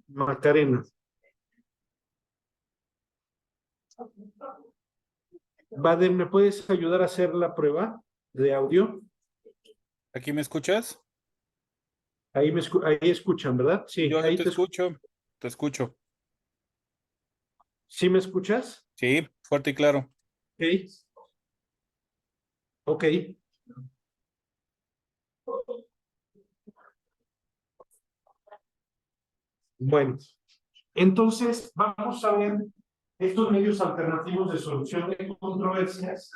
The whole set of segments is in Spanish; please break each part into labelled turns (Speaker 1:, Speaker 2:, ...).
Speaker 1: Macarena. Baden, ¿me puedes ayudar a hacer la prueba de audio?
Speaker 2: ¿Aquí me escuchas?
Speaker 1: Ahí escuchan, ¿verdad? Sí,
Speaker 2: Yo
Speaker 1: ahí
Speaker 2: te escucho, te escucho.
Speaker 1: ¿Sí me escuchas?
Speaker 2: Sí, fuerte y claro.
Speaker 1: Ok. Ok. Bueno, entonces vamos a ver estos medios alternativos de solución de controversias.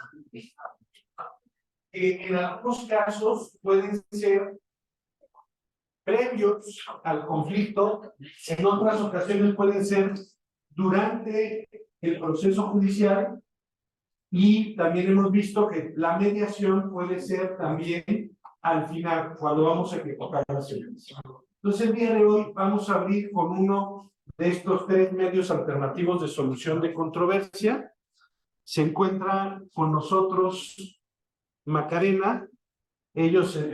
Speaker 1: En algunos casos pueden ser previos al conflicto, en otras ocasiones pueden ser durante el proceso judicial, y también hemos visto que la mediación puede ser también al final, cuando vamos a ejecutar la sentencia. Entonces, el día de hoy vamos a abrir con uno de estos tres medios alternativos de solución de controversia. Se encuentra con nosotros Macarena.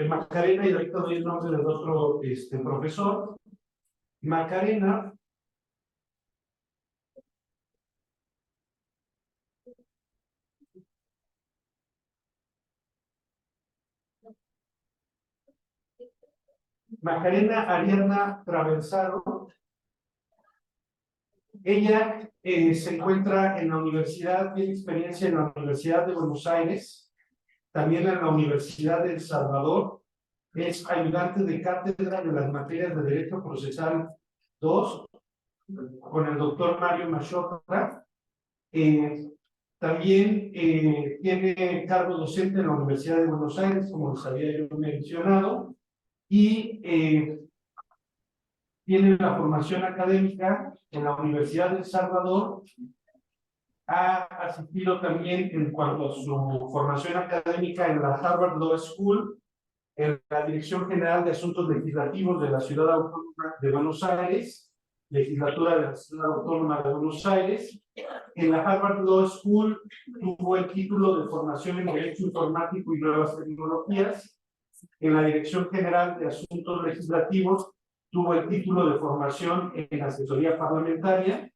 Speaker 1: Macarena, y ahorita doy el nombre del otro profesor. Macarena Ariadna Traversado. Ella se encuentra en la universidad, tiene experiencia en la Universidad de Buenos Aires, también en la Universidad de El Salvador. Es ayudante de cátedra de las materias de Derecho Procesal 2 con el doctor Mario Machotra. También tiene cargo docente en la Universidad de Buenos Aires, como les había yo mencionado, y tiene la formación académica en la Universidad de El Salvador. Ha asistido también en cuanto a su formación académica en la Harvard Law School, en la Dirección General de Asuntos Legislativos de la Ciudad Autónoma de Buenos Aires, Legislatura de la Ciudad Autónoma de Buenos Aires. En la Harvard Law School tuvo el título de formación en Derecho Informático y Nuevas Tecnologías. En la Dirección General de Asuntos Legislativos tuvo el título de formación en asesoría parlamentaria,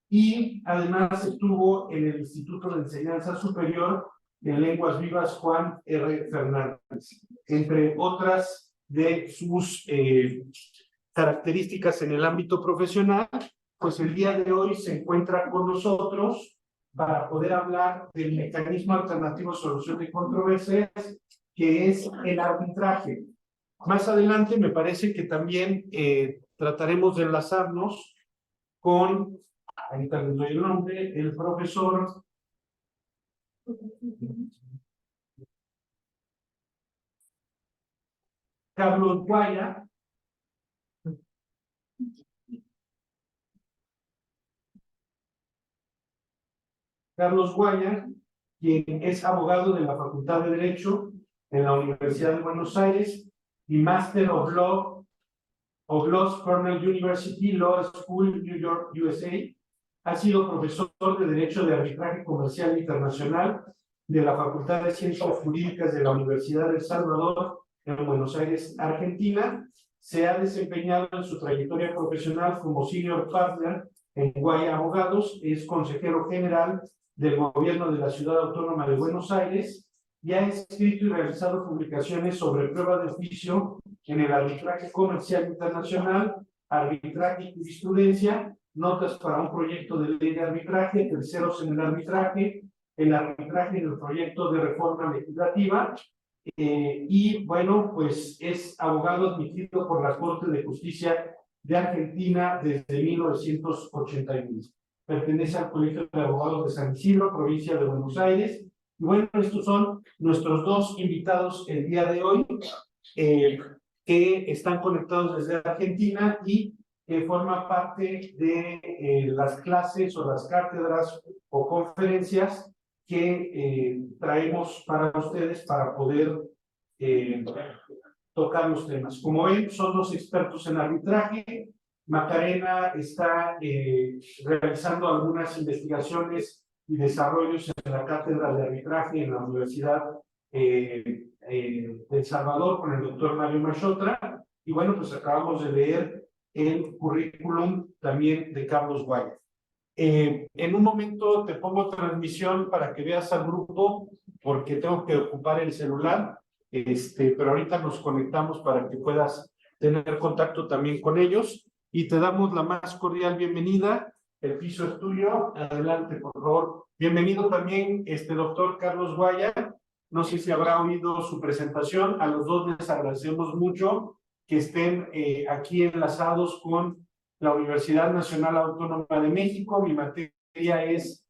Speaker 1: y además estuvo en el Instituto de Enseñanza Superior en Lenguas Vivas Juan R. Fernández, entre otras de sus características en el ámbito profesional. Pues el día de hoy se encuentra con nosotros para poder hablar del mecanismo alternativo de solución de controversias, que es el arbitraje. Más adelante me parece que también trataremos de enlazarnos con, ahorita les doy el nombre, el profesor Carlos Guaya. Carlos Guaya, quien es abogado de la Facultad de Derecho en la Universidad de Buenos Aires y Master of Laws, Cornell University Law School, New York, USA. Ha sido profesor de Derecho de Arbitraje Comercial Internacional de la Facultad de Ciencias Jurídicas de la Universidad de El Salvador en Buenos Aires, Argentina. Se ha desempeñado en su trayectoria profesional como Senior Partner en Guaya Abogados. Es consejero general del Gobierno de la Ciudad Autónoma de Buenos Aires y ha escrito y realizado publicaciones sobre prueba de oficio en el arbitraje comercial internacional, arbitraje y jurisprudencia, notas para un proyecto de ley de arbitraje, terceros en el arbitraje en el proyecto de reforma legislativa. Y bueno, pues es abogado admitido por la Corte de Justicia de Argentina desde 1981. Pertenece al Colegio de Abogados de San Isidro, provincia de Buenos Aires. Y bueno, estos son nuestros dos invitados el día de hoy, que están conectados desde Argentina y que forman parte de las clases o las cátedras o conferencias que traemos para ustedes para poder tocar los temas. Como ven, son los expertos en arbitraje. Macarena está realizando algunas investigaciones y desarrollos en la cátedra de arbitraje en la Universidad de El Salvador con el doctor Mario Machotra. Y bueno, pues acabamos de leer el currículum también de Carlos Guaya. En un momento te pongo transmisión para que veas al grupo, porque tengo que ocupar el celular, pero ahorita nos conectamos para que puedas tener contacto también con ellos y te damos la más cordial bienvenida. El piso es tuyo. Adelante, por favor. Bienvenido también, doctor Carlos Guaya. No sé si habrá oído su presentación. A los dos les agradecemos mucho que estén aquí enlazados con la Universidad Nacional Autónoma de México. Mi materia es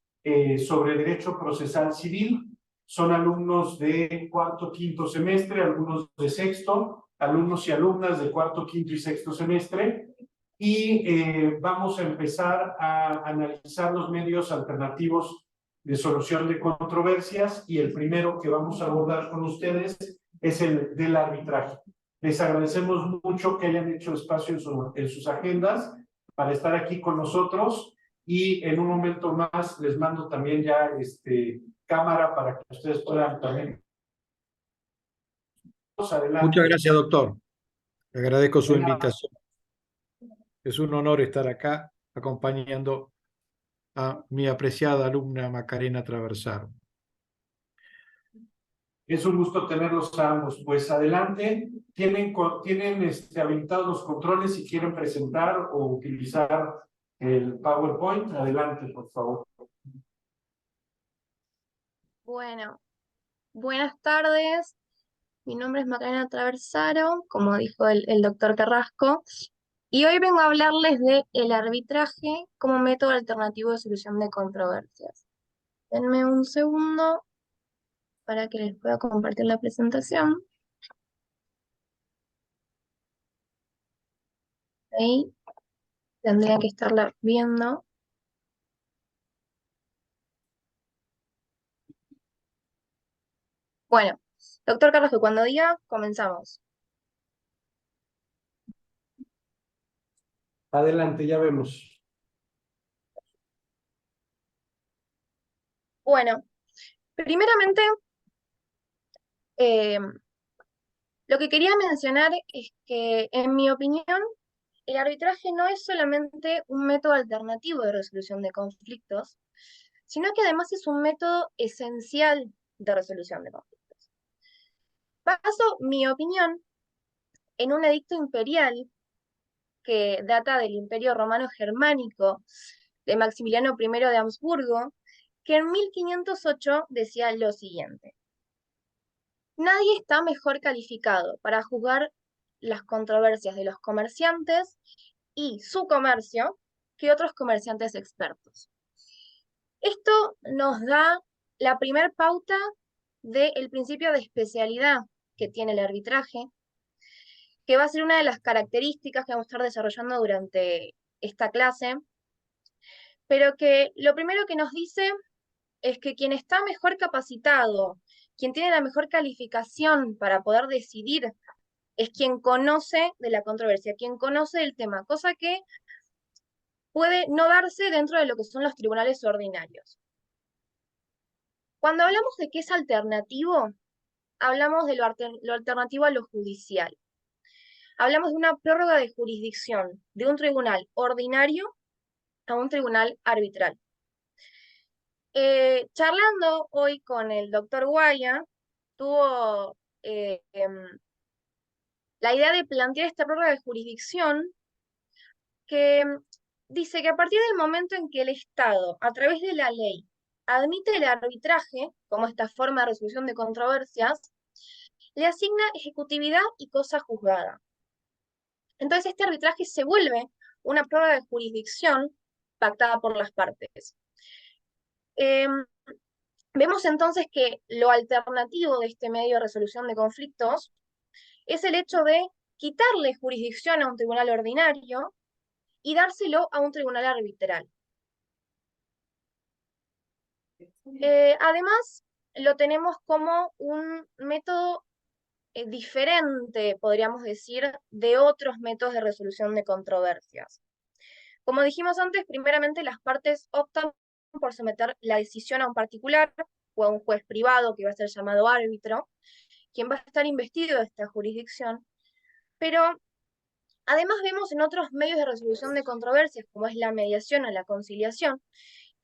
Speaker 1: sobre Derecho Procesal Civil. Son alumnos de cuarto, quinto semestre, algunos de sexto, alumnos y alumnas de cuarto, quinto y sexto semestre. Y vamos a empezar a analizar los medios alternativos de solución de controversias, y el primero que vamos a abordar con ustedes es el del arbitraje. Les agradecemos mucho que hayan hecho espacio en sus agendas para estar aquí con nosotros, y en un momento más les mando también ya cámara para que ustedes puedan también. Adelante.
Speaker 3: Muchas gracias, doctor. Le agradezco su
Speaker 1: De nada.
Speaker 3: invitación. Es un honor estar acá acompañando a mi apreciada alumna Macarena Traversaro.
Speaker 1: Es un gusto tenerlos a ambos. Pues adelante, tienen habilitados los controles si quieren presentar o utilizar el PowerPoint. Adelante, por favor.
Speaker 4: Bueno, buenas tardes. Mi nombre es Macarena Traversaro, como dijo el doctor Carrasco, y hoy vengo a hablarles de el arbitraje como método alternativo de solución de controversias. Denme un segundo para que les pueda compartir la presentación. Ahí tendría que estarla viendo. Bueno, doctor Carrasco, cuando diga, comenzamos.
Speaker 1: Adelante, ya vemos.
Speaker 4: Bueno, primeramente, lo que quería mencionar es que, en mi opinión, el arbitraje no es solamente un método alternativo de resolución de conflictos, sino que además es un método esencial de resolución de conflictos. Baso mi opinión en un edicto imperial que data del Imperio Romano Germánico de Maximiliano I de Habsburgo, que en 1508 decía lo siguiente: nadie está mejor calificado para juzgar las controversias de los comerciantes y su comercio que otros comerciantes expertos. Esto nos da la primer pauta del principio de especialidad que tiene el arbitraje, que va a ser una de las características que vamos a estar desarrollando durante esta clase, pero que lo primero que nos dice es que quien está mejor capacitado, quien tiene la mejor calificación para poder decidir, es quien conoce de la controversia, quien conoce del tema, cosa que puede no darse dentro de lo que son los tribunales ordinarios. Cuando hablamos de qué es alternativo, hablamos de lo alternativo a lo judicial. Hablamos de una prórroga de jurisdicción de un tribunal ordinario a un tribunal arbitral. Charlando hoy con el doctor Guaya, tuvo la idea de plantear esta prórroga de jurisdicción que dice que a partir del momento en que el Estado, a través de la ley, admite el arbitraje como esta forma de resolución de controversias, le asigna ejecutividad y cosa juzgada. Entonces este arbitraje se vuelve una prórroga de jurisdicción pactada por las partes. Vemos entonces que lo alternativo de este medio de resolución de conflictos es el hecho de quitarle jurisdicción a un tribunal ordinario y dárselo a un tribunal arbitral. Además, lo tenemos como un método diferente, podríamos decir, de otros métodos de resolución de controversias. Como dijimos antes, primeramente las partes optan por someter la decisión a un particular o a un juez privado que va a ser llamado árbitro, quien va a estar investido de esta jurisdicción, pero Además, vemos en otros medios de resolución de controversias, como es la mediación o la conciliación,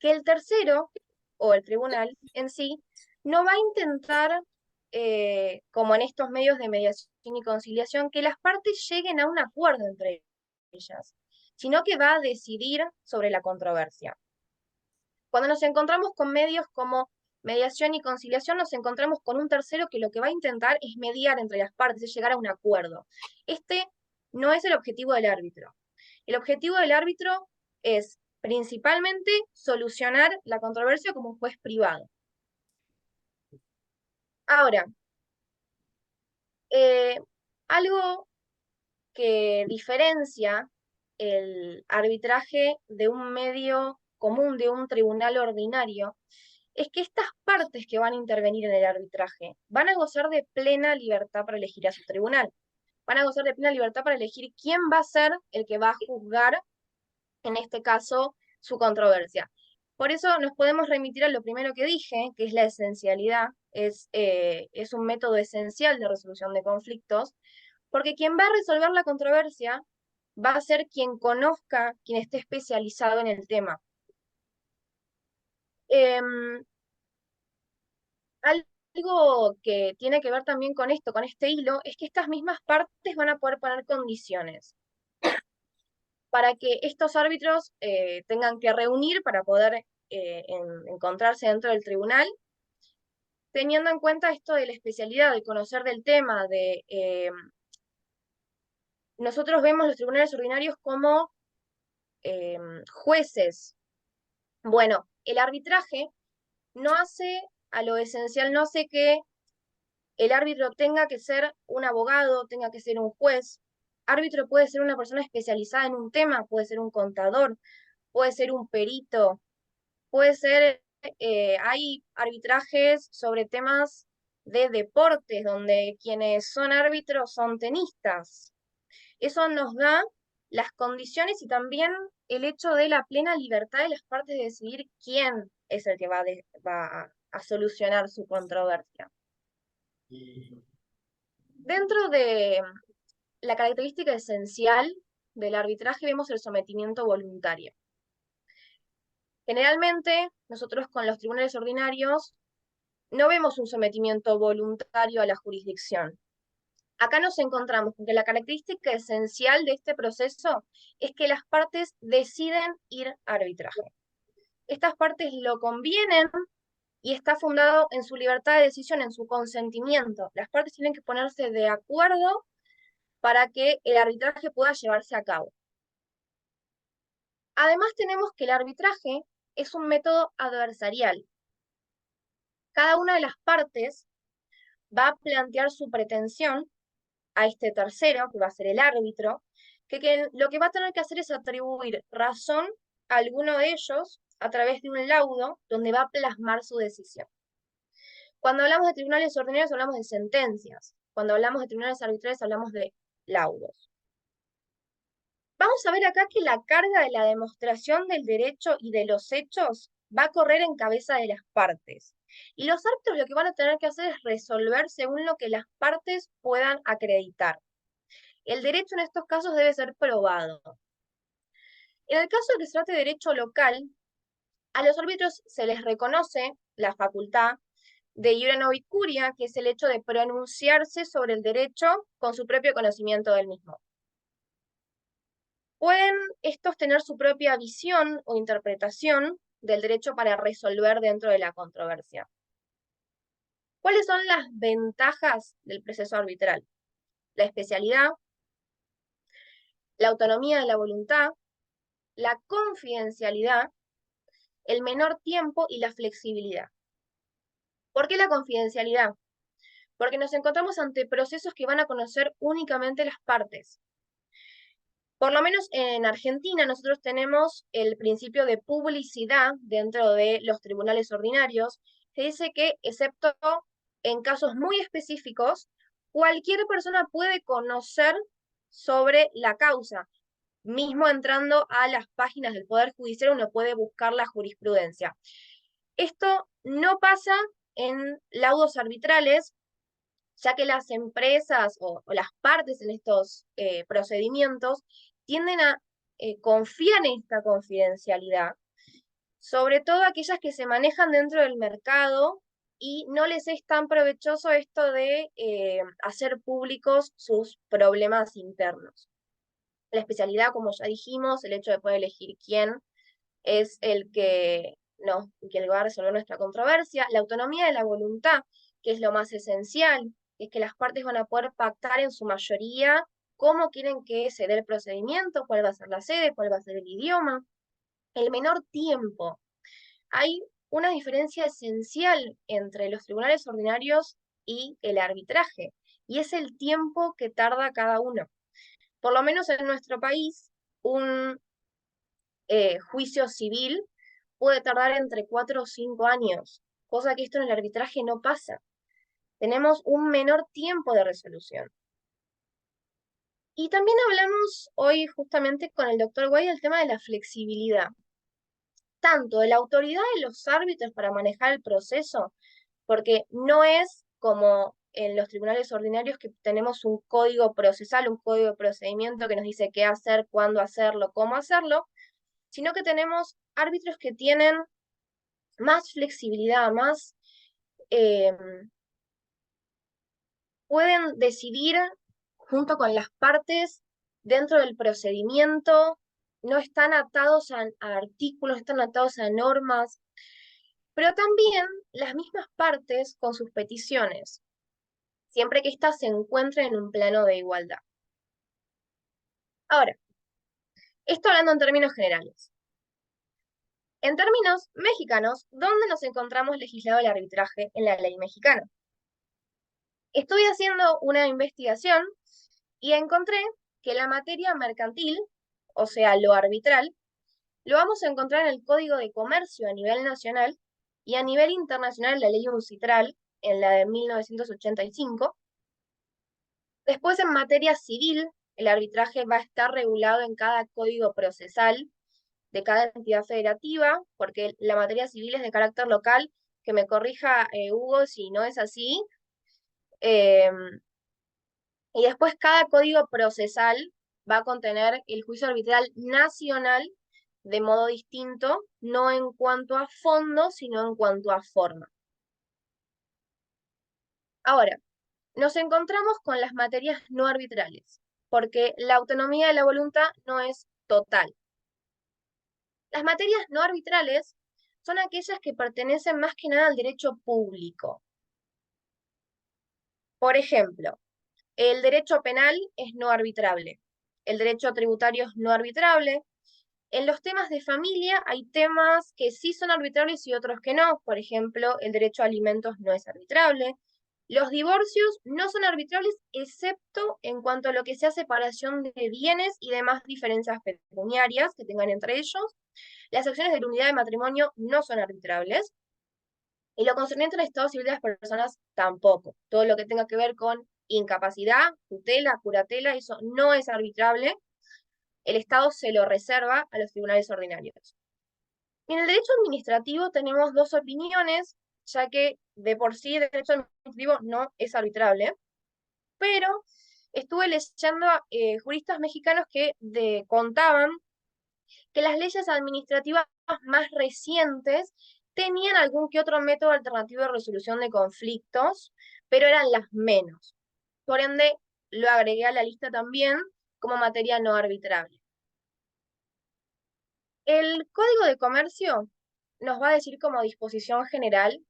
Speaker 4: que el tercero, o el tribunal en sí, no va a intentar, como en estos medios de mediación y conciliación, que las partes lleguen a un acuerdo entre ellas, sino que va a decidir sobre la controversia. Cuando nos encontramos con medios como mediación y conciliación, nos encontramos con un tercero que lo que va a intentar es mediar entre las partes, es llegar a un acuerdo. Este no es el objetivo del árbitro. El objetivo del árbitro es principalmente solucionar la controversia como un juez privado. Ahora, algo que diferencia el arbitraje de un medio común, de un tribunal ordinario, es que estas partes que van a intervenir en el arbitraje van a gozar de plena libertad para elegir a su tribunal. Van a gozar de plena libertad para elegir quién va a ser el que va a juzgar, en este caso, su controversia. Por eso nos podemos remitir a lo primero que dije, que es la esencialidad, es un método esencial de resolución de conflictos, porque quien va a resolver la controversia va a ser quien conozca, quien esté especializado en el tema. Algo que tiene que ver también con esto, con este hilo, es que estas mismas partes van a poder poner condiciones para que estos árbitros tengan que reunir para poder encontrarse dentro del tribunal, teniendo en cuenta esto de la especialidad, de conocer del tema, nosotros vemos los tribunales ordinarios como jueces. Bueno, el arbitraje no hace a lo esencial, no hace que el árbitro tenga que ser un abogado, tenga que ser un juez. Árbitro puede ser una persona especializada en un tema, puede ser un contador, puede ser un perito, puede ser, hay arbitrajes sobre temas de deportes, donde quienes son árbitros son tenistas. Eso nos da las condiciones y también el hecho de la plena libertad de las partes de decidir quién es el que va a solucionar su controversia. Dentro de la característica esencial del arbitraje vemos el sometimiento voluntario. Generalmente, nosotros con los tribunales ordinarios no vemos un sometimiento voluntario a la jurisdicción. Acá nos encontramos con que la característica esencial de este proceso es que las partes deciden ir a arbitraje. Estas partes lo convienen y está fundado en su libertad de decisión, en su consentimiento. Las partes tienen que ponerse de acuerdo para que el arbitraje pueda llevarse a cabo. Además, tenemos que el arbitraje es un método adversarial. Cada una de las partes va a plantear su pretensión a este tercero, que va a ser el árbitro, que lo que va a tener que hacer es atribuir razón a alguno de ellos a través de un laudo donde va a plasmar su decisión. Cuando hablamos de tribunales ordinarios hablamos de sentencias. Cuando hablamos de tribunales arbitrales hablamos de laudos. Vamos a ver acá que la carga de la demostración del derecho y de los hechos va a correr en cabeza de las partes. Y los árbitros lo que van a tener que hacer es resolver según lo que las partes puedan acreditar. El derecho en estos casos debe ser probado. En el caso de que se trate de derecho local, a los árbitros se les reconoce la facultad de iure novit curia, que es el hecho de pronunciarse sobre el derecho con su propio conocimiento del mismo. Pueden estos tener su propia visión o interpretación del derecho para resolver dentro de la controversia. ¿Cuáles son las ventajas del proceso arbitral? La especialidad, la autonomía de la voluntad, la confidencialidad, el menor tiempo y la flexibilidad. ¿Por qué la confidencialidad? Porque nos encontramos ante procesos que van a conocer únicamente las partes. Por lo menos en Argentina nosotros tenemos el principio de publicidad dentro de los tribunales ordinarios, que dice que, excepto en casos muy específicos, cualquier persona puede conocer sobre la causa. Mismo entrando a las páginas del Poder Judicial, uno puede buscar la jurisprudencia. Esto no pasa en laudos arbitrales, ya que las empresas o las partes en estos procedimientos tienden a confiar en esta confidencialidad, sobre todo aquellas que se manejan dentro del mercado y no les es tan provechoso esto de hacer públicos sus problemas internos. La especialidad, como ya dijimos, el hecho de poder elegir quién es el que va a resolver nuestra controversia, la autonomía de la voluntad, que es lo más esencial, es que las partes van a poder pactar en su mayoría cómo quieren que se dé el procedimiento, cuál va a ser la sede, cuál va a ser el idioma, el menor tiempo. Hay una diferencia esencial entre los tribunales ordinarios y el arbitraje, y es el tiempo que tarda cada uno. Por lo menos en nuestro país, un juicio civil puede tardar entre 4 o 5 años, cosa que esto en el arbitraje no pasa. Tenemos un menor tiempo de resolución. Y también hablamos hoy justamente con el doctor Guay del tema de la flexibilidad, tanto de la autoridad de los árbitros para manejar el proceso, porque no es como en los tribunales ordinarios que tenemos un código procesal, un código de procedimiento que nos dice qué hacer, cuándo hacerlo, cómo hacerlo, sino que tenemos árbitros que tienen más flexibilidad, más pueden decidir junto con las partes dentro del procedimiento, no están atados a artículos, no están atados a normas, pero también las mismas partes con sus peticiones, siempre que éstas se encuentren en un plano de igualdad. Ahora, esto hablando en términos generales. En términos mexicanos, ¿dónde nos encontramos legislado el arbitraje en la ley mexicana? Estoy haciendo una investigación y encontré que la materia mercantil, o sea, lo arbitral, lo vamos a encontrar en el Código de Comercio a nivel nacional y a nivel internacional en la ley UNCITRAL, en la de 1985. Después, en materia civil, el arbitraje va a estar regulado en cada código procesal de cada entidad federativa, porque la materia civil es de carácter local, que me corrija Hugo si no es así. Y después cada código procesal va a contener el juicio arbitral nacional de modo distinto, no en cuanto a fondo, sino en cuanto a forma. Ahora, nos encontramos con las materias no arbitrales, porque la autonomía de la voluntad no es total. Las materias no arbitrales son aquellas que pertenecen más que nada al derecho público. Por ejemplo, el derecho penal es no arbitrable, el derecho tributario es no arbitrable. En los temas de familia hay temas que sí son arbitrables y otros que no. Por ejemplo, el derecho a alimentos no es arbitrable. Los divorcios no son arbitrables excepto en cuanto a lo que sea separación de bienes y demás diferencias pecuniarias que tengan entre ellos. Las acciones de la unidad de matrimonio no son arbitrables. Y lo concerniente al estado civil de las personas tampoco. Todo lo que tenga que ver con incapacidad, tutela, curatela, eso no es arbitrable. El Estado se lo reserva a los tribunales ordinarios. Y en el derecho administrativo tenemos dos opiniones, ya que de por sí el derecho administrativo no es arbitrable, pero estuve leyendo juristas mexicanos que contaban que las leyes administrativas más recientes tenían algún que otro método alternativo de resolución de conflictos, pero eran las menos. Por ende, lo agregué a la lista también como materia no arbitrable. El Código de Comercio nos va a decir como disposición general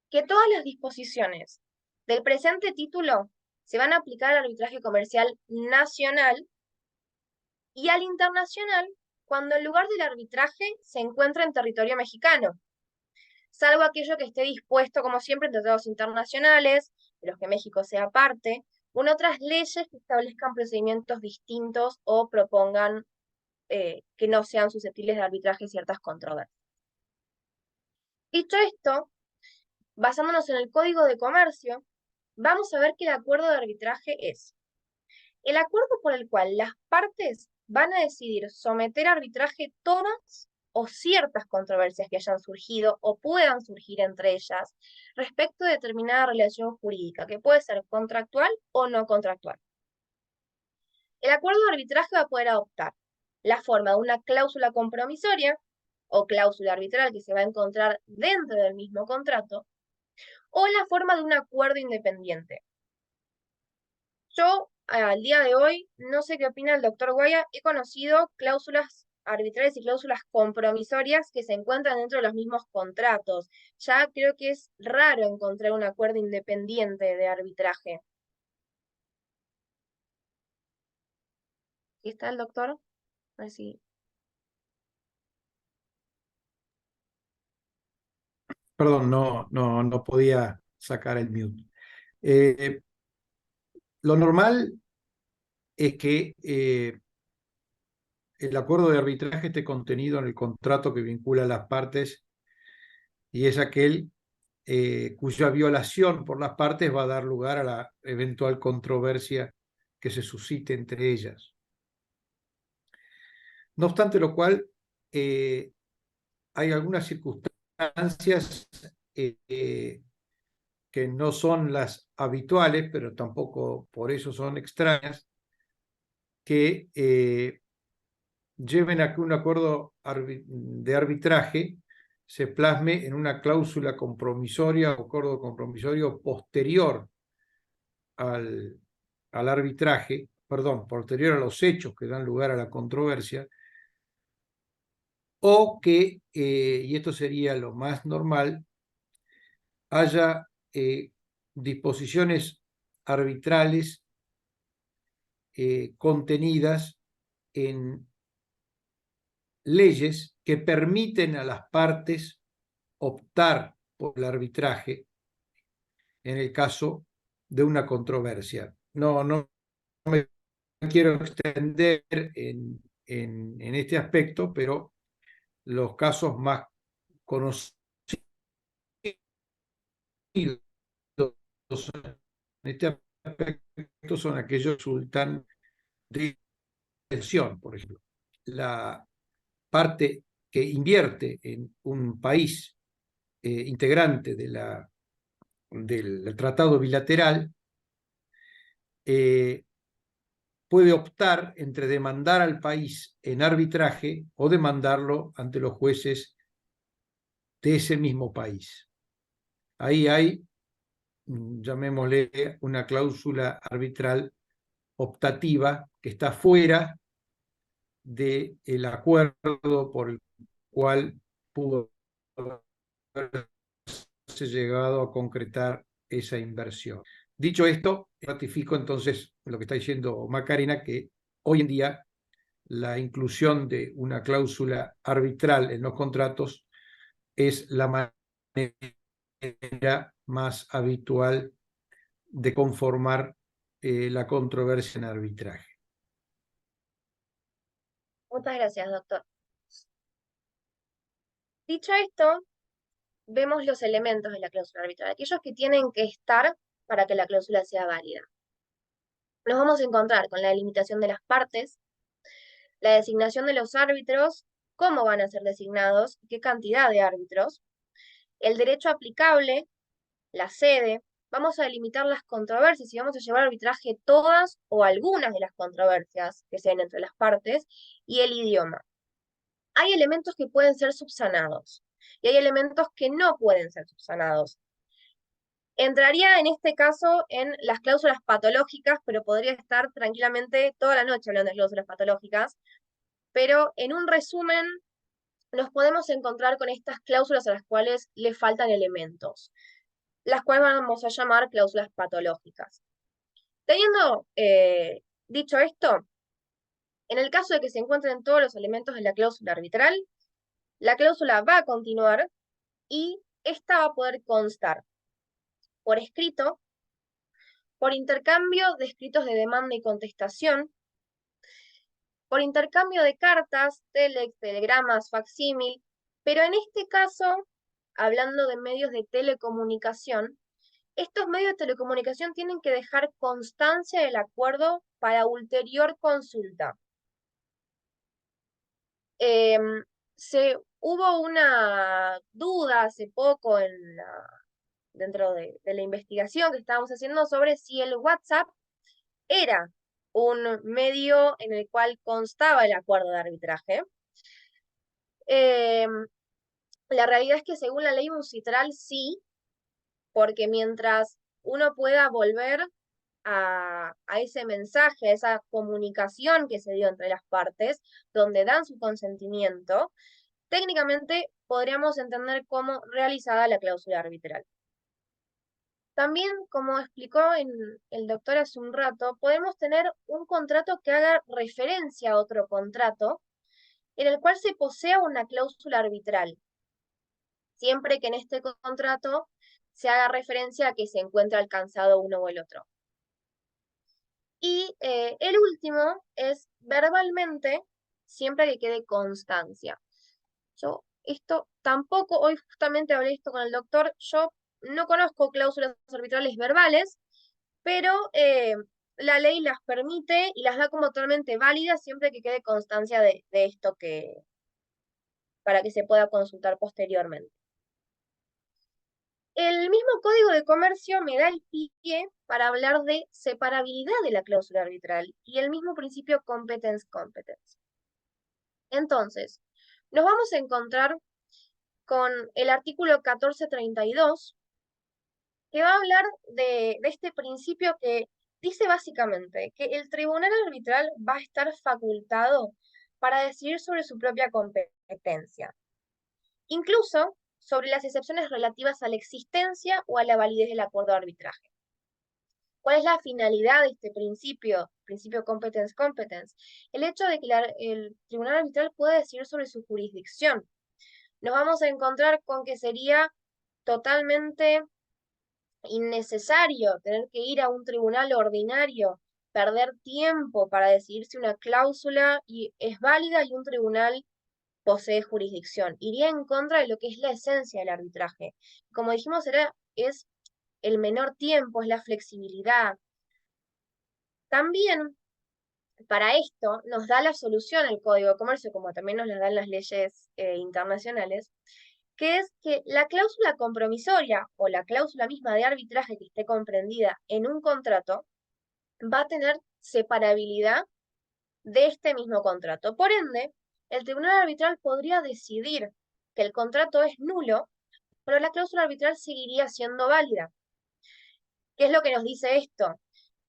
Speaker 4: que todas las disposiciones del presente título se van a aplicar al arbitraje comercial nacional y al internacional cuando el lugar del arbitraje se encuentra en territorio mexicano, salvo aquello que esté dispuesto, como siempre, en tratados internacionales, de los que México sea parte, o en otras leyes que establezcan procedimientos distintos o propongan que no sean susceptibles de arbitraje ciertas controversias. Dicho esto, basándonos en el Código de Comercio, vamos a ver que el acuerdo de arbitraje es el acuerdo por el cual las partes van a decidir someter a arbitraje todas o ciertas controversias que hayan surgido o puedan surgir entre ellas respecto de determinada relación jurídica, que puede ser contractual o no contractual. El acuerdo de arbitraje va a poder adoptar la forma de una cláusula compromisoria o cláusula arbitral que se va a encontrar dentro del mismo contrato, o la forma de un acuerdo independiente. Yo, al día de hoy, no sé qué opina el doctor Guaya, he conocido cláusulas arbitrales y cláusulas compromisorias que se encuentran dentro de los mismos contratos. Ya creo que es raro encontrar un acuerdo independiente de arbitraje. ¿Aquí está el doctor? A ver si...
Speaker 3: Perdón, no podía sacar el mute. Eh, lo normal es que el acuerdo de arbitraje esté contenido en el contrato que vincula a las partes y es aquel cuya violación por las partes va a dar lugar a la eventual controversia que se suscite entre ellas. No obstante lo cual, hay algunas circunstancias que no son las habituales, pero tampoco por eso son extrañas, que lleven a que un acuerdo de arbitraje se plasme en una cláusula compromisoria o acuerdo compromisorio posterior al arbitraje, perdón, posterior a los hechos que dan lugar a la controversia, o que, y esto sería lo más normal, haya disposiciones arbitrales contenidas en leyes que permiten a las partes optar por el arbitraje en el caso de una controversia. No me quiero extender en este aspecto, pero los casos más conocidos en este aspecto son aquellos que resultan de tensión, por ejemplo. La parte que invierte en un país integrante del tratado bilateral puede optar entre demandar al país en arbitraje o demandarlo ante los jueces de ese mismo país. Ahí hay, llamémosle, una cláusula arbitral optativa que está fuera del acuerdo por el cual pudo haberse llegado a concretar esa inversión. Dicho esto, ratifico entonces lo que está diciendo Macarena, que hoy en día la inclusión de una cláusula arbitral en los contratos es la manera más habitual de conformar la controversia en arbitraje.
Speaker 4: Muchas gracias, doctor. Dicho esto, vemos los elementos de la cláusula arbitral, aquellos que tienen que estar para que la cláusula sea válida. Nos vamos a encontrar con la delimitación de las partes, la designación de los árbitros, cómo van a ser designados, qué cantidad de árbitros, el derecho aplicable, la sede, vamos a delimitar las controversias y vamos a llevar a arbitraje todas o algunas de las controversias que sean entre las partes y el idioma. Hay elementos que pueden ser subsanados y hay elementos que no pueden ser subsanados. Entraría en este caso en las cláusulas patológicas, pero podría estar tranquilamente toda la noche hablando de cláusulas patológicas, pero en un resumen nos podemos encontrar con estas cláusulas a las cuales le faltan elementos, las cuales vamos a llamar cláusulas patológicas. Teniendo dicho esto, en el caso de que se encuentren todos los elementos de la cláusula arbitral, la cláusula va a continuar y esta va a poder constar por escrito, por intercambio de escritos de demanda y contestación, por intercambio de cartas, telex, telegramas, facsímil, pero en este caso, hablando de medios de telecomunicación, estos medios de telecomunicación tienen que dejar constancia del acuerdo para ulterior consulta. hubo una duda hace poco dentro de la investigación que estábamos haciendo sobre si el WhatsApp era un medio en el cual constaba el acuerdo de arbitraje. La realidad es que según la ley uncitral sí, porque mientras uno pueda volver a ese mensaje, a esa comunicación que se dio entre las partes, donde dan su consentimiento, técnicamente podríamos entender como realizada la cláusula arbitral. También, como explicó el doctor hace un rato, podemos tener un contrato que haga referencia a otro contrato en el cual se posea una cláusula arbitral, siempre que en este contrato se haga referencia a que se encuentra alcanzado uno o el otro. Y el último es verbalmente, siempre que quede constancia. Yo esto tampoco, hoy justamente hablé esto con el doctor, yo no conozco cláusulas arbitrales verbales, pero la ley las permite y las da como totalmente válidas siempre que quede constancia de esto para que se pueda consultar posteriormente. El mismo Código de Comercio me da el pie para hablar de separabilidad de la cláusula arbitral y el mismo principio competence-competence. Entonces, nos vamos a encontrar con el artículo 1432, que va a hablar de este principio que dice básicamente que el tribunal arbitral va a estar facultado para decidir sobre su propia competencia, incluso sobre las excepciones relativas a la existencia o a la validez del acuerdo de arbitraje. ¿Cuál es la finalidad de este principio competence-competence? El hecho de que el tribunal arbitral pueda decidir sobre su jurisdicción. Nos vamos a encontrar con que sería totalmente innecesario tener que ir a un tribunal ordinario, perder tiempo para decidir si una cláusula es válida y un tribunal posee jurisdicción. Iría en contra de lo que es la esencia del arbitraje. Como dijimos, es el menor tiempo, es la flexibilidad. También, para esto, nos da la solución el Código de Comercio, como también nos la dan las leyes internacionales, que es que la cláusula compromisoria o la cláusula misma de arbitraje que esté comprendida en un contrato va a tener separabilidad de este mismo contrato. Por ende, el tribunal arbitral podría decidir que el contrato es nulo, pero la cláusula arbitral seguiría siendo válida. ¿Qué es lo que nos dice esto?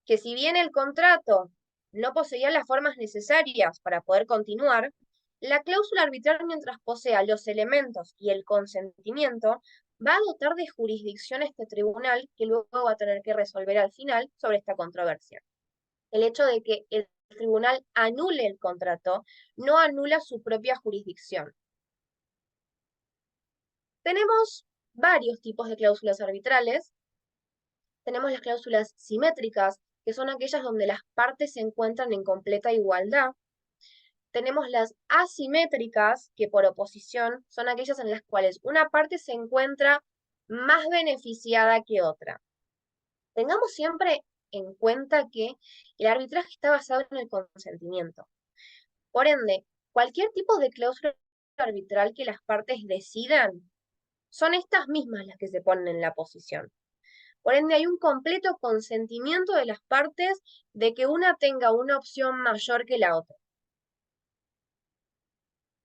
Speaker 4: Que si bien el contrato no poseía las formas necesarias para poder continuar, la cláusula arbitral, mientras posea los elementos y el consentimiento, va a dotar de jurisdicción a este tribunal que luego va a tener que resolver al final sobre esta controversia. El hecho de que el tribunal anule el contrato no anula su propia jurisdicción. Tenemos varios tipos de cláusulas arbitrales. Tenemos las cláusulas simétricas, que son aquellas donde las partes se encuentran en completa igualdad. Tenemos las asimétricas, que por oposición son aquellas en las cuales una parte se encuentra más beneficiada que otra. Tengamos siempre en cuenta que el arbitraje está basado en el consentimiento. Por ende, cualquier tipo de cláusula arbitral que las partes decidan, son estas mismas las que se ponen en la posición. Por ende, hay un completo consentimiento de las partes de que una tenga una opción mayor que la otra.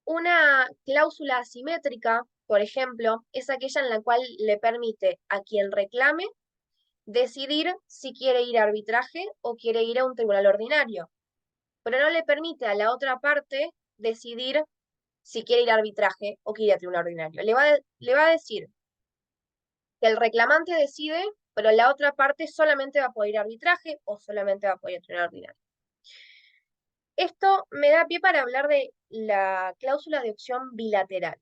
Speaker 4: Una cláusula asimétrica, por ejemplo, es aquella en la cual le permite a quien reclame decidir si quiere ir a arbitraje o quiere ir a un tribunal ordinario, pero no le permite a la otra parte decidir si quiere ir a arbitraje o quiere ir a tribunal ordinario. Le va a decir que el reclamante decide, pero la otra parte solamente va a poder ir a arbitraje o solamente va a poder ir a tribunal ordinario. Esto me da pie para hablar de la cláusula de opción bilateral.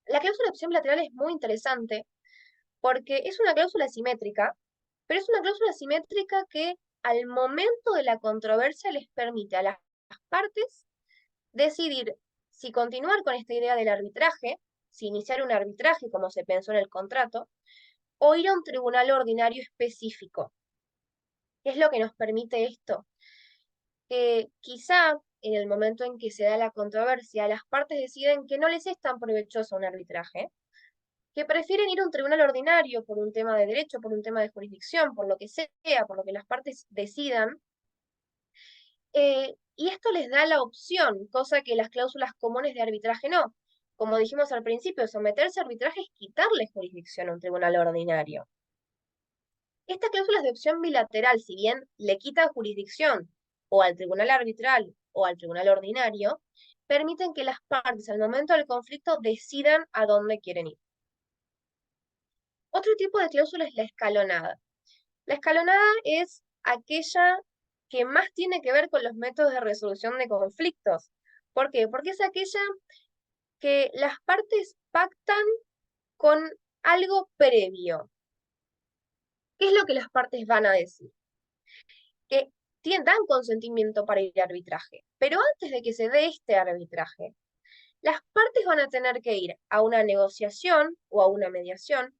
Speaker 4: La cláusula de opción bilateral es muy interesante porque es una cláusula simétrica, pero es una cláusula simétrica que al momento de la controversia les permite a las partes decidir si continuar con esta idea del arbitraje, si iniciar un arbitraje como se pensó en el contrato, o ir a un tribunal ordinario específico. ¿Qué es lo que nos permite esto? quizá en el momento en que se da la controversia, las partes deciden que no les es tan provechoso un arbitraje, que prefieren ir a un tribunal ordinario por un tema de derecho, por un tema de jurisdicción, por lo que sea, por lo que las partes decidan, y esto les da la opción, cosa que las cláusulas comunes de arbitraje no. Como dijimos al principio, someterse a arbitraje es quitarle jurisdicción a un tribunal ordinario. Estas cláusulas de opción bilateral, si bien le quitan jurisdicción o al tribunal arbitral o al tribunal ordinario, permiten que las partes al momento del conflicto decidan a dónde quieren ir. Otro tipo de cláusula es la escalonada. La escalonada es aquella que más tiene que ver con los métodos de resolución de conflictos. ¿Por qué? Porque es aquella que las partes pactan con algo previo. ¿Qué es lo que las partes van a decir? Que dan consentimiento para ir a arbitraje, pero antes de que se dé este arbitraje, las partes van a tener que ir a una negociación o a una mediación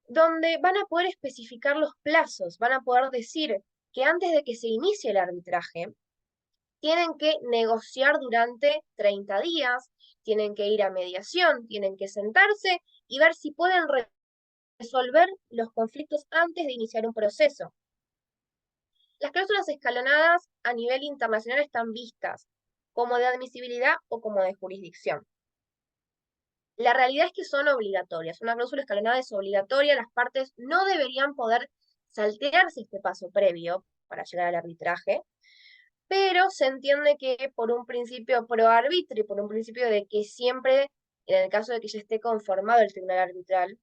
Speaker 4: donde van a poder especificar los plazos, van a poder decir que antes de que se inicie el arbitraje, tienen que negociar durante 30 días, tienen que ir a mediación, tienen que sentarse y ver si pueden resolver los conflictos antes de iniciar un proceso. Las cláusulas escalonadas a nivel internacional están vistas como de admisibilidad o como de jurisdicción. La realidad es que son obligatorias. Una cláusula escalonada es obligatoria, las partes no deberían poder saltearse este paso previo para llegar al arbitraje, pero se entiende que por un principio pro arbitrio y por un principio de que siempre, en el caso de que ya esté conformado el tribunal arbitral,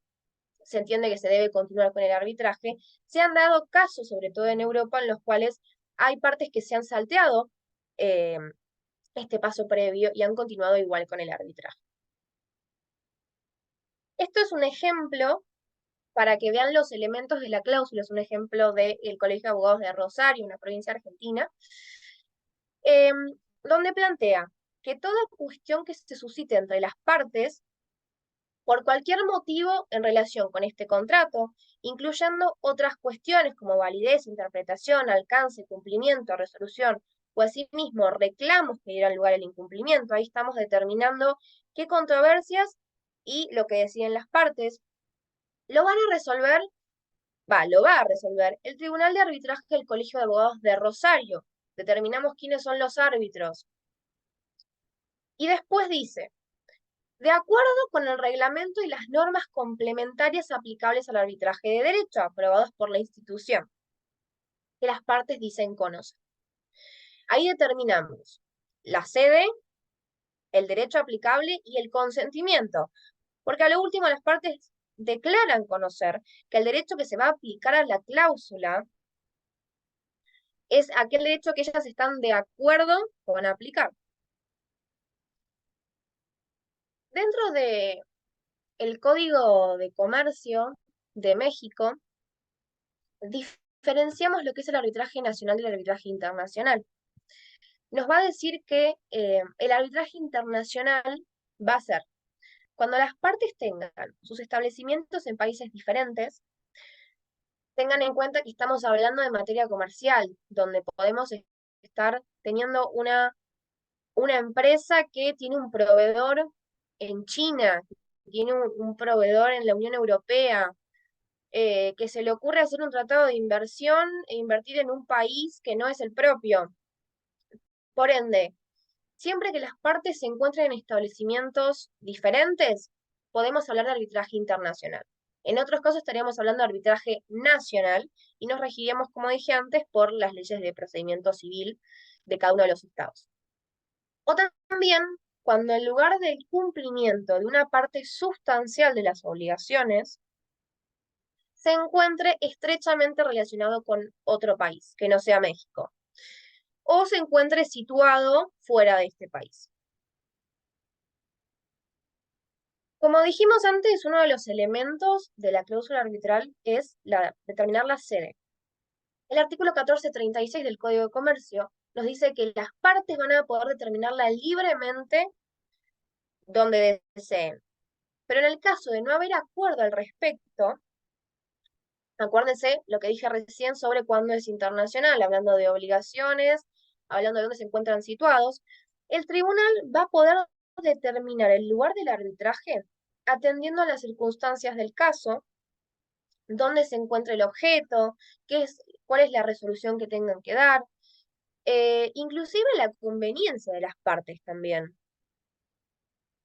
Speaker 4: se entiende que se debe continuar con el arbitraje, se han dado casos, sobre todo en Europa, en los cuales hay partes que se han salteado este paso previo y han continuado igual con el arbitraje. Esto es un ejemplo para que vean los elementos de la cláusula, es un ejemplo del Colegio de Abogados de Rosario, una provincia argentina, donde plantea que toda cuestión que se suscite entre las partes, por cualquier motivo en relación con este contrato, incluyendo otras cuestiones como validez, interpretación, alcance, cumplimiento, resolución, o asimismo reclamos que dieran lugar al incumplimiento, ahí estamos determinando qué controversias y lo que deciden las partes, lo va a resolver el Tribunal de Arbitraje del Colegio de Abogados de Rosario. Determinamos quiénes son los árbitros. Y después dice, de acuerdo con el reglamento y las normas complementarias aplicables al arbitraje de derecho aprobados por la institución, que las partes dicen conocer. Ahí determinamos la sede, el derecho aplicable y el consentimiento, porque a lo último las partes declaran conocer que el derecho que se va a aplicar a la cláusula es aquel derecho que ellas están de acuerdo con aplicar. Dentro de el Código de Comercio de México, diferenciamos lo que es el arbitraje nacional del arbitraje internacional. Nos va a decir que el arbitraje internacional va a ser cuando las partes tengan sus establecimientos en países diferentes, tengan en cuenta que estamos hablando de materia comercial, donde podemos estar teniendo una empresa que tiene un proveedor en China, que tiene un proveedor en la Unión Europea, que se le ocurre hacer un tratado de inversión e invertir en un país que no es el propio. Por ende, siempre que las partes se encuentren en establecimientos diferentes, podemos hablar de arbitraje internacional. En otros casos estaríamos hablando de arbitraje nacional y nos regiríamos, como dije antes, por las leyes de procedimiento civil de cada uno de los estados. O también cuando en lugar del cumplimiento de una parte sustancial de las obligaciones, se encuentre estrechamente relacionado con otro país, que no sea México, o se encuentre situado fuera de este país. Como dijimos antes, uno de los elementos de la cláusula arbitral es determinar la sede. El artículo 1436 del Código de Comercio nos dice que las partes van a poder determinarla libremente donde deseen. Pero en el caso de no haber acuerdo al respecto, acuérdense lo que dije recién sobre cuándo es internacional, hablando de obligaciones, hablando de dónde se encuentran situados, el tribunal va a poder determinar el lugar del arbitraje atendiendo a las circunstancias del caso, dónde se encuentra el objeto, cuál es la resolución que tengan que dar, inclusive la conveniencia de las partes también.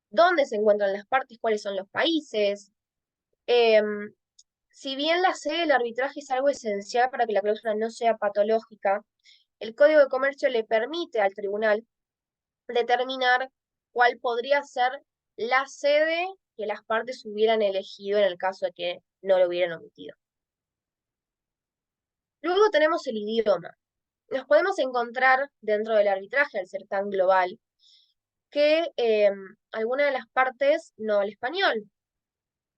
Speaker 4: ¿Dónde se encuentran las partes? ¿Cuáles son los países? Si bien la sede del arbitraje es algo esencial para que la cláusula no sea patológica, el Código de Comercio le permite al tribunal determinar cuál podría ser la sede que las partes hubieran elegido en el caso de que no lo hubieran omitido. Luego tenemos el idioma. Nos podemos encontrar dentro del arbitraje, al ser tan global, que alguna de las partes no habla español.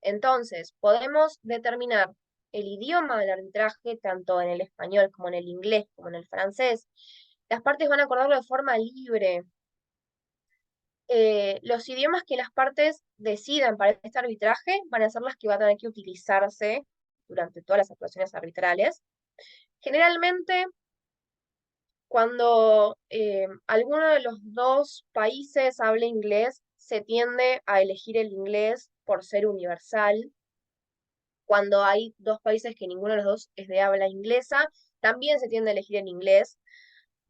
Speaker 4: Entonces, podemos determinar el idioma del arbitraje, tanto en el español como en el inglés, como en el francés. Las partes van a acordarlo de forma libre. Los idiomas que las partes decidan para este arbitraje van a ser las que van a tener que utilizarse durante todas las actuaciones arbitrales. Generalmente, cuando alguno de los dos países habla inglés, se tiende a elegir el inglés por ser universal. Cuando hay dos países que ninguno de los dos es de habla inglesa, también se tiende a elegir el inglés,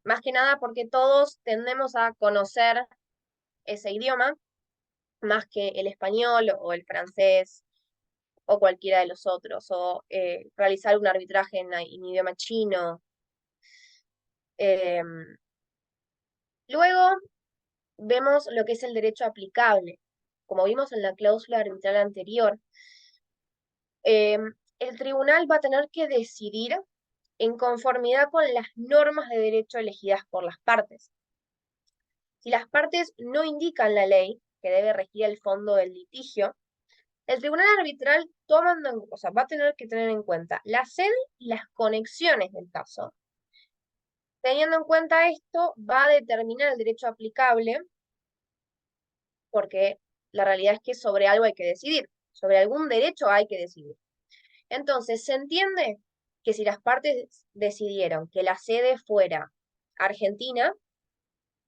Speaker 4: más que nada porque todos tendemos a conocer ese idioma, más que el español o el francés o cualquiera de los otros, o realizar un arbitraje en idioma chino. Luego vemos lo que es el derecho aplicable. Como vimos en la cláusula arbitral anterior, el tribunal va a tener que decidir en conformidad con las normas de derecho elegidas por las partes. Si las partes no indican la ley que debe regir el fondo del litigio, el tribunal arbitral va a tener que tener en cuenta la sede y las conexiones del caso. Teniendo en cuenta esto, va a determinar el derecho aplicable, porque la realidad es que sobre algo hay que decidir, sobre algún derecho hay que decidir. Entonces, se entiende que si las partes decidieron que la sede fuera Argentina,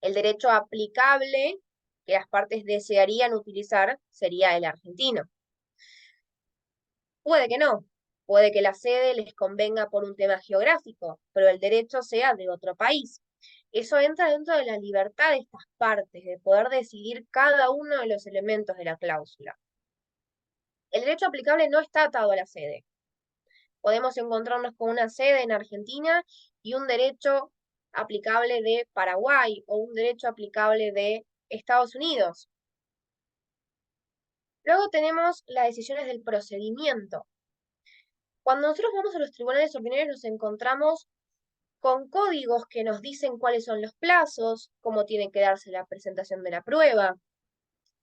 Speaker 4: el derecho aplicable que las partes desearían utilizar sería el argentino. Puede que no, puede que la sede les convenga por un tema geográfico, pero el derecho sea de otro país. Eso entra dentro de la libertad de estas partes, de poder decidir cada uno de los elementos de la cláusula. El derecho aplicable no está atado a la sede. Podemos encontrarnos con una sede en Argentina y un derecho aplicable de Paraguay o un derecho aplicable de Estados Unidos. Luego tenemos las decisiones del procedimiento. Cuando nosotros vamos a los tribunales ordinarios nos encontramos con códigos que nos dicen cuáles son los plazos, cómo tiene que darse la presentación de la prueba,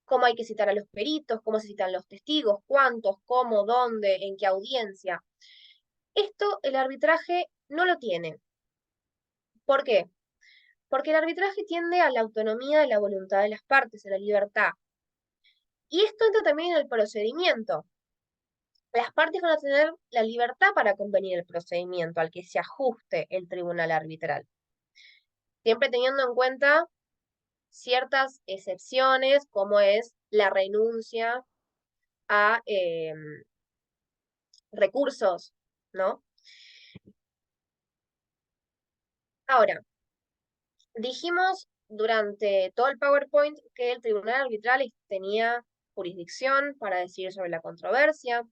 Speaker 4: cómo hay que citar a los peritos, cómo se citan los testigos, cuántos, cómo, dónde, en qué audiencia. Esto el arbitraje no lo tiene. ¿Por qué? Porque el arbitraje tiende a la autonomía de la voluntad de las partes, a la libertad. Y esto entra también en el procedimiento. Las partes van a tener la libertad para convenir el procedimiento al que se ajuste el tribunal arbitral. Siempre teniendo en cuenta ciertas excepciones, como es la renuncia a recursos, ¿no? Ahora, dijimos durante todo el PowerPoint que el tribunal arbitral tenía jurisdicción para decidir sobre la controversia,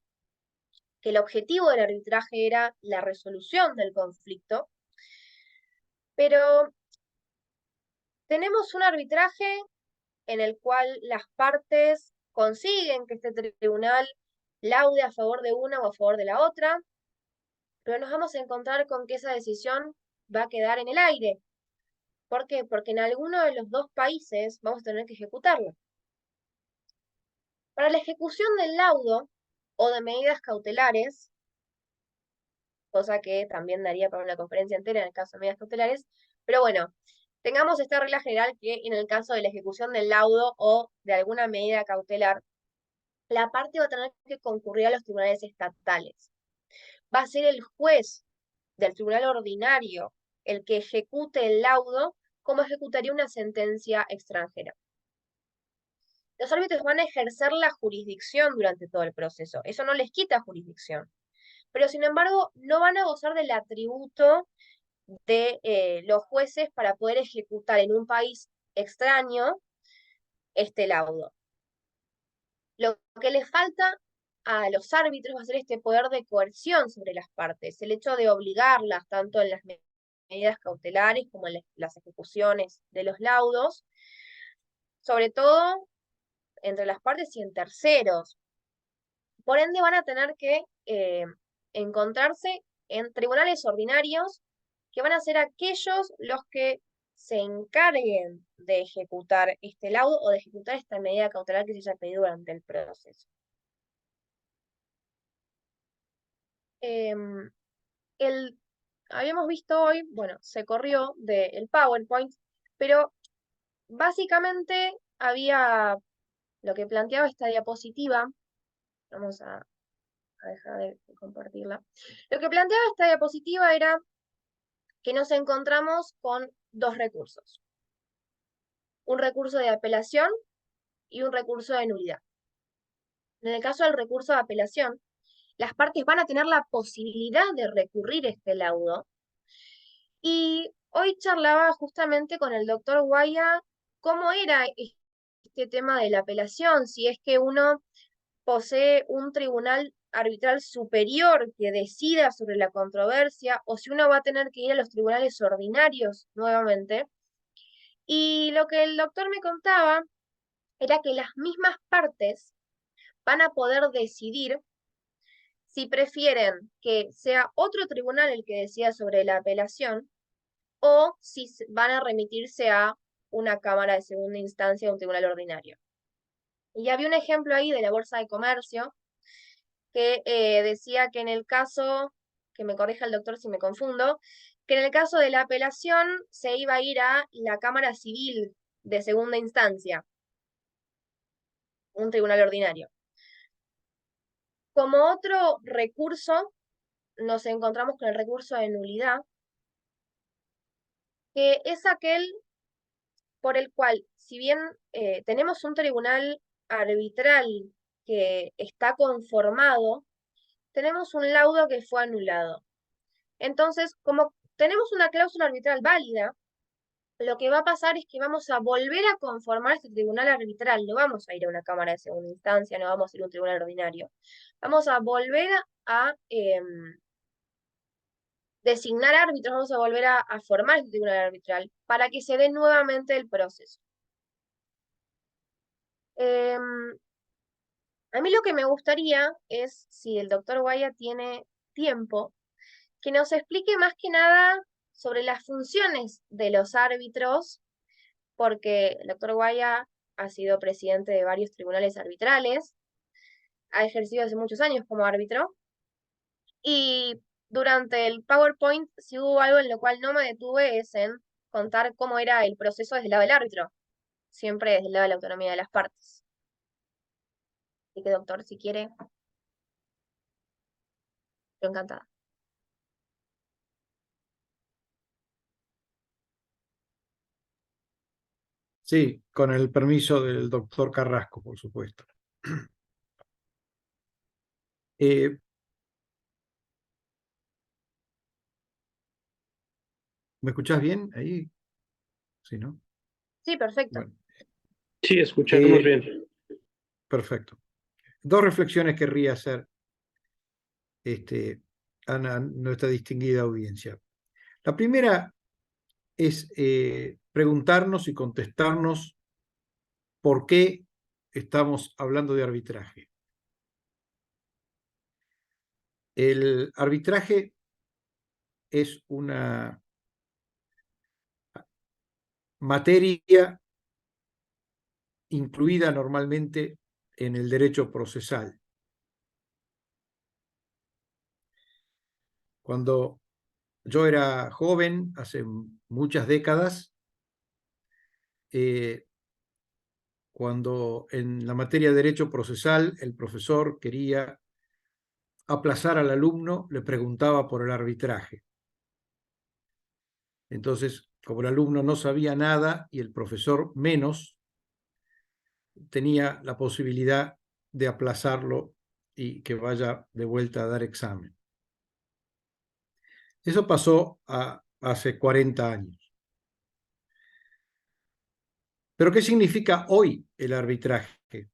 Speaker 4: que el objetivo del arbitraje era la resolución del conflicto, pero tenemos un arbitraje en el cual las partes consiguen que este tribunal laude a favor de una o a favor de la otra, pero nos vamos a encontrar con que esa decisión va a quedar en el aire. ¿Por qué? Porque en alguno de los dos países vamos a tener que ejecutarla. Para la ejecución del laudo o de medidas cautelares, cosa que también daría para una conferencia entera en el caso de medidas cautelares, pero bueno, tengamos esta regla general que en el caso de la ejecución del laudo o de alguna medida cautelar, la parte va a tener que concurrir a los tribunales estatales. Va a ser el juez del tribunal ordinario el que ejecute el laudo cómo ejecutaría una sentencia extranjera. Los árbitros van a ejercer la jurisdicción durante todo el proceso. Eso no les quita jurisdicción. Pero sin embargo, no van a gozar del atributo de los jueces para poder ejecutar en un país extraño este laudo. Lo que les falta a los árbitros va a ser este poder de coerción sobre las partes, el hecho de obligarlas tanto en las medidas cautelares como en las ejecuciones de los laudos, sobre todo entre las partes y en terceros. Por ende van a tener que encontrarse en tribunales ordinarios que van a ser aquellos los que se encarguen de ejecutar este laudo o de ejecutar esta medida cautelar que se haya pedido durante el proceso. Habíamos visto hoy, bueno, se corrió del PowerPoint, pero básicamente había lo que planteaba esta diapositiva. Vamos a dejar de compartirla. Lo que planteaba esta diapositiva era que nos encontramos con dos recursos. Un recurso de apelación y un recurso de nulidad. En el caso del recurso de apelación, las partes van a tener la posibilidad de recurrir este laudo. Y hoy charlaba justamente con el doctor Guaya cómo era este tema de la apelación, si es que uno posee un tribunal arbitral superior que decida sobre la controversia, o si uno va a tener que ir a los tribunales ordinarios nuevamente. Y lo que el doctor me contaba era que las mismas partes van a poder decidir si prefieren que sea otro tribunal el que decida sobre la apelación, o si van a remitirse a una cámara de segunda instancia o un tribunal ordinario. Y había un ejemplo ahí de la Bolsa de Comercio que decía que en el caso, que me corrija el doctor si me confundo, que en el caso de la apelación se iba a ir a la Cámara Civil de segunda instancia, un tribunal ordinario. Como otro recurso, nos encontramos con el recurso de nulidad, que es aquel por el cual, si bien tenemos un tribunal arbitral que está conformado, tenemos un laudo que fue anulado. Entonces, como tenemos una cláusula arbitral válida, lo que va a pasar es que vamos a volver a conformar este tribunal arbitral. No vamos a ir a una cámara de segunda instancia, no vamos a ir a un tribunal ordinario. Vamos a volver a designar árbitros, vamos a volver a formar este tribunal arbitral para que se dé nuevamente el proceso. A mí lo que me gustaría es, si el doctor Guaya tiene tiempo, que nos explique más que nada sobre las funciones de los árbitros, porque el doctor Guaya ha sido presidente de varios tribunales arbitrales, ha ejercido hace muchos años como árbitro, y durante el PowerPoint, si hubo algo en lo cual no me detuve, es en contar cómo era el proceso desde el lado del árbitro, siempre desde el lado de la autonomía de las partes. Así que, doctor, si quiere, yo encantada.
Speaker 3: Sí, con el permiso del doctor Carrasco, por supuesto. ¿Me escuchás bien ahí? Sí, ¿no?
Speaker 4: Sí, perfecto.
Speaker 3: Bueno,
Speaker 5: Sí, escuchamos bien.
Speaker 3: perfecto. Dos reflexiones querría hacer a nuestra distinguida audiencia. La primera es preguntarnos y contestarnos por qué estamos hablando de arbitraje. El arbitraje es una materia incluida normalmente en el derecho procesal. Cuando yo era joven, hace muchas décadas, cuando en la materia de derecho procesal el profesor quería aplazar al alumno, le preguntaba por el arbitraje. Entonces, como el alumno no sabía nada y el profesor menos, tenía la posibilidad de aplazarlo y que vaya de vuelta a dar examen. Eso pasó hace 40 años. ¿Pero qué significa hoy el arbitraje?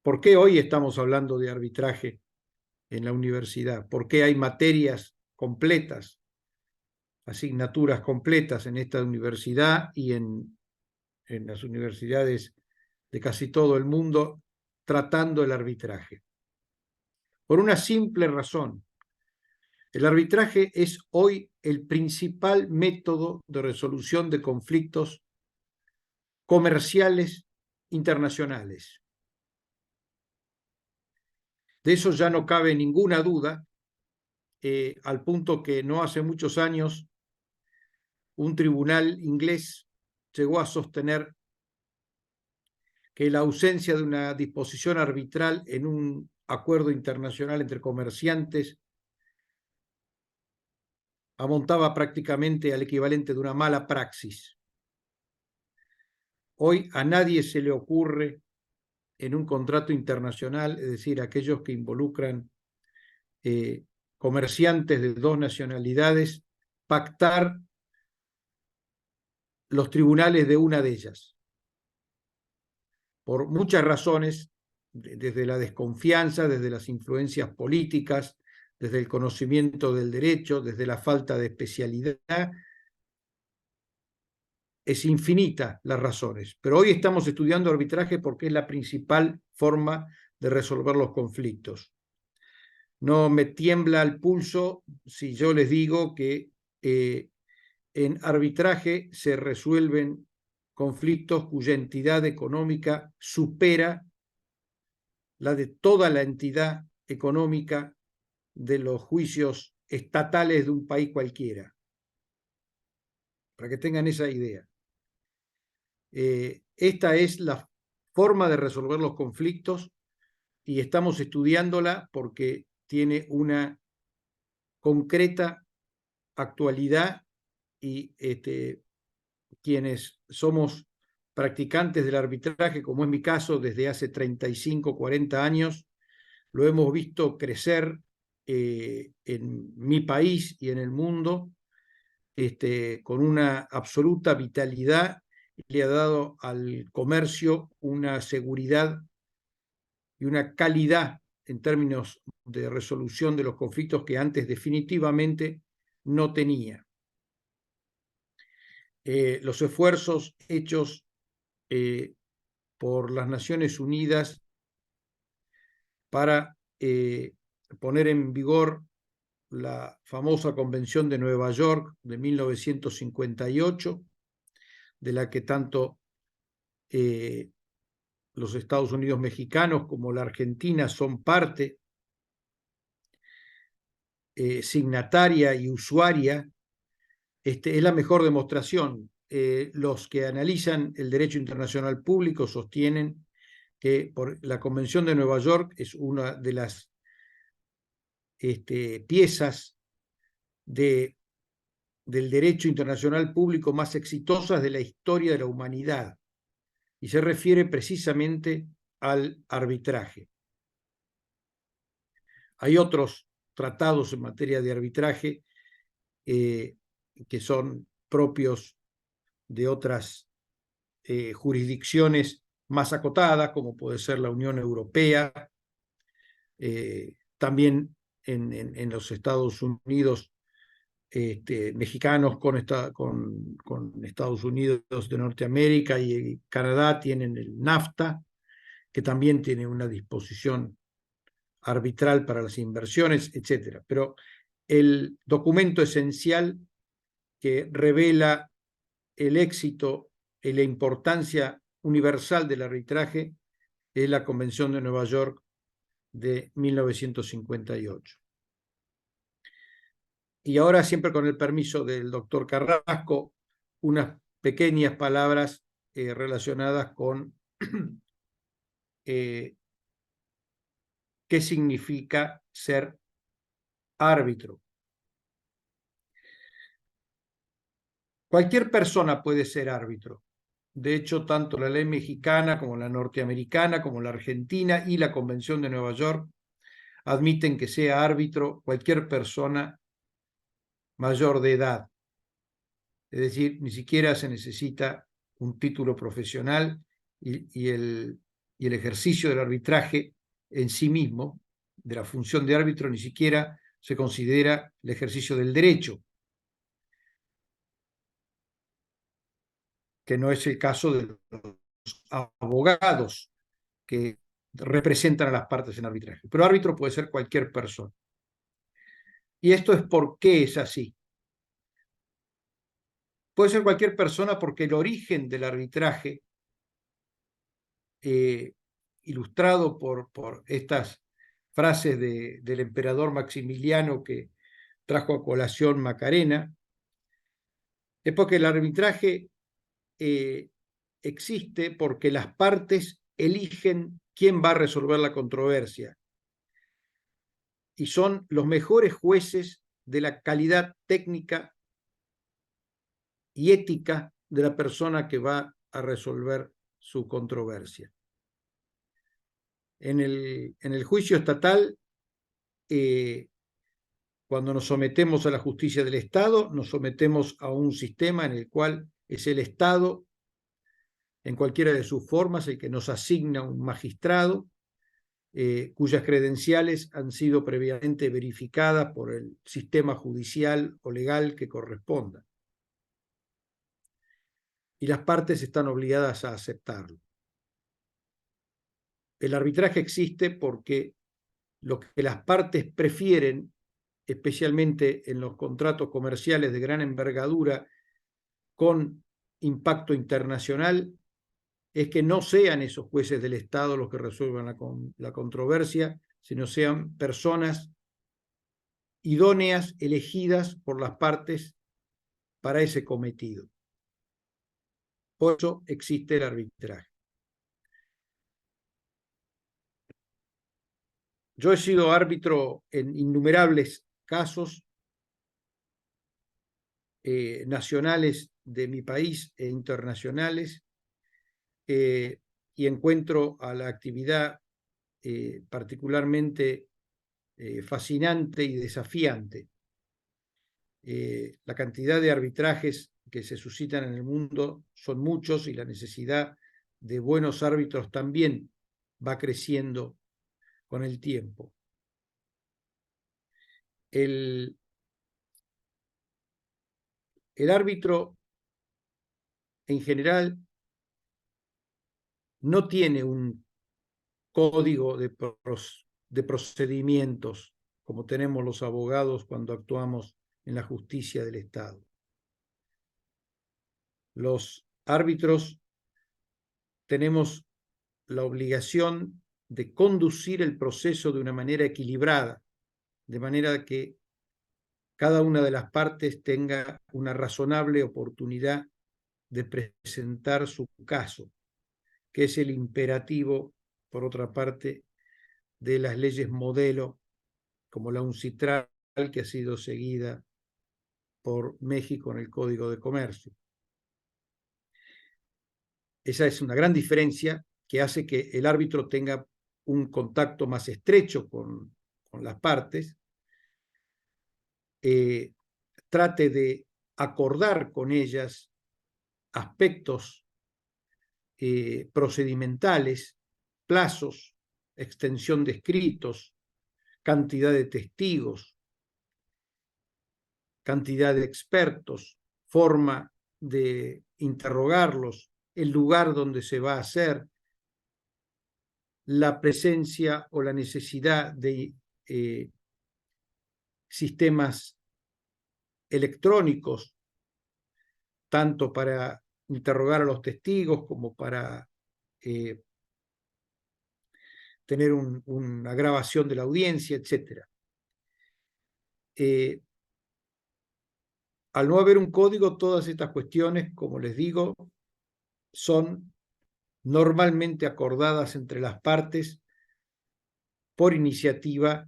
Speaker 3: ¿Por qué hoy estamos hablando de arbitraje en la universidad? ¿Por qué hay materias completas, asignaturas completas en esta universidad y en las universidades de casi todo el mundo tratando el arbitraje? Por una simple razón. El arbitraje es hoy el principal método de resolución de conflictos comerciales internacionales. De eso ya no cabe ninguna duda, al punto que no hace muchos años un tribunal inglés llegó a sostener que la ausencia de una disposición arbitral en un acuerdo internacional entre comerciantes amontaba prácticamente al equivalente de una mala praxis. Hoy a nadie se le ocurre en un contrato internacional, es decir, aquellos que involucran comerciantes de dos nacionalidades, pactar los tribunales de una de ellas. Por muchas razones, desde la desconfianza, desde las influencias políticas, desde el conocimiento del derecho, desde la falta de especialidad. Es infinita las razones, pero hoy estamos estudiando arbitraje porque es la principal forma de resolver los conflictos. No me tiembla el pulso si yo les digo que en arbitraje se resuelven conflictos cuya entidad económica supera la de toda la entidad económica de los juicios estatales de un país cualquiera. Para que tengan esa idea. Esta es la forma de resolver los conflictos y estamos estudiándola porque tiene una concreta actualidad y quienes somos practicantes del arbitraje, como es mi caso, desde hace 35, 40 años, lo hemos visto crecer en mi país y en el mundo con una absoluta vitalidad. Le ha dado al comercio una seguridad y una calidad en términos de resolución de los conflictos que antes definitivamente no tenía. Los esfuerzos hechos por las Naciones Unidas para poner en vigor la famosa Convención de Nueva York de 1958, de la que tanto los Estados Unidos mexicanos como la Argentina son parte signataria y usuaria, es la mejor demostración. Los que analizan el derecho internacional público sostienen que la Convención de Nueva York es una de las piezas del derecho internacional público más exitosas de la historia de la humanidad, y se refiere precisamente al arbitraje. Hay otros tratados en materia de arbitraje que son propios de otras jurisdicciones más acotadas, como puede ser la Unión Europea, también en los Estados Unidos, mexicanos con Estados Unidos de Norteamérica y Canadá tienen el NAFTA, que también tiene una disposición arbitral para las inversiones, etc. Pero el documento esencial que revela el éxito y la importancia universal del arbitraje es la Convención de Nueva York de 1958. Y ahora, siempre con el permiso del doctor Carrasco, unas pequeñas palabras relacionadas con qué significa ser árbitro. Cualquier persona puede ser árbitro. De hecho, tanto la ley mexicana como la norteamericana, como la argentina y la Convención de Nueva York admiten que sea árbitro cualquier persona mayor de edad. Es decir, ni siquiera se necesita un título profesional y el ejercicio del arbitraje en sí mismo, de la función de árbitro, ni siquiera se considera el ejercicio del derecho, que no es el caso de los abogados que representan a las partes en arbitraje. Pero árbitro puede ser cualquier persona. Y esto es por qué es así. Puede ser cualquier persona porque el origen del arbitraje, ilustrado por estas frases del emperador Maximiliano que trajo a colación Macarena, es porque el arbitraje existe porque las partes eligen quién va a resolver la controversia y son los mejores jueces de la calidad técnica y ética de la persona que va a resolver su controversia. En el juicio estatal, cuando nos sometemos a la justicia del Estado, nos sometemos a un sistema en el cual es el Estado, en cualquiera de sus formas, el que nos asigna un magistrado, cuyas credenciales han sido previamente verificadas por el sistema judicial o legal que corresponda. Y las partes están obligadas a aceptarlo. El arbitraje existe porque lo que las partes prefieren, especialmente en los contratos comerciales de gran envergadura con impacto internacional, es que no sean esos jueces del Estado los que resuelvan la controversia, sino sean personas idóneas, elegidas por las partes para ese cometido. Por eso existe el arbitraje. Yo he sido árbitro en innumerables casos nacionales de mi país e internacionales, y encuentro a la actividad particularmente fascinante y desafiante. La cantidad de arbitrajes que se suscitan en el mundo son muchos y la necesidad de buenos árbitros también va creciendo con el tiempo. El árbitro en general no tiene un código de procedimientos como tenemos los abogados cuando actuamos en la justicia del Estado. Los árbitros tenemos la obligación de conducir el proceso de una manera equilibrada, de manera que cada una de las partes tenga una razonable oportunidad de presentar su caso, que es el imperativo, por otra parte, de las leyes modelo, como la UNCITRAL, que ha sido seguida por México en el Código de Comercio. Esa es una gran diferencia que hace que el árbitro tenga un contacto más estrecho con las partes, trate de acordar con ellas aspectos procedimentales, plazos, extensión de escritos, cantidad de testigos, cantidad de expertos, forma de interrogarlos, el lugar donde se va a hacer, la presencia o la necesidad de sistemas electrónicos, tanto para interrogar a los testigos como para tener una grabación de la audiencia, etc. Al no haber un código, todas estas cuestiones, como les digo, son normalmente acordadas entre las partes por iniciativa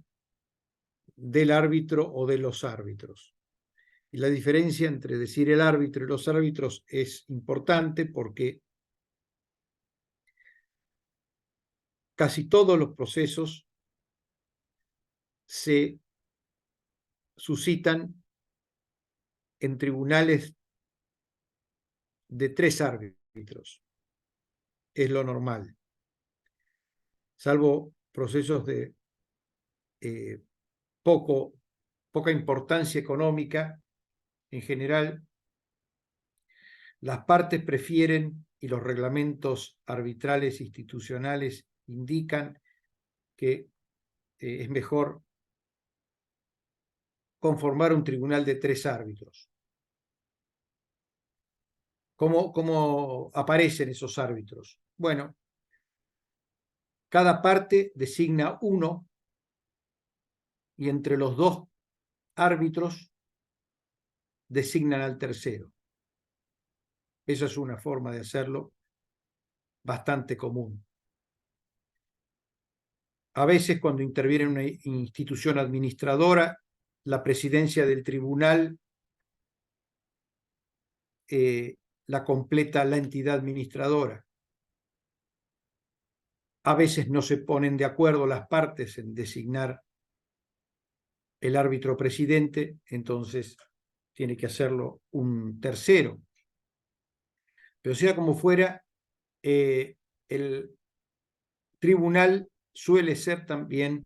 Speaker 3: del árbitro o de los árbitros. Y la diferencia entre decir el árbitro y los árbitros es importante porque casi todos los procesos se suscitan en tribunales de 3 árbitros. Es lo normal. Salvo procesos de poca importancia económica, en general, las partes prefieren, y los reglamentos arbitrales institucionales indican que es mejor conformar un tribunal de 3 árbitros. ¿Cómo aparecen esos árbitros? Bueno, cada parte designa uno y entre los 2 árbitros designan al tercero. Esa es una forma de hacerlo bastante común. A veces, cuando interviene una institución administradora, la presidencia del tribunal la completa la entidad administradora. A veces no se ponen de acuerdo las partes en designar el árbitro presidente, entonces tiene que hacerlo un tercero. Pero sea como fuera, el tribunal suele ser también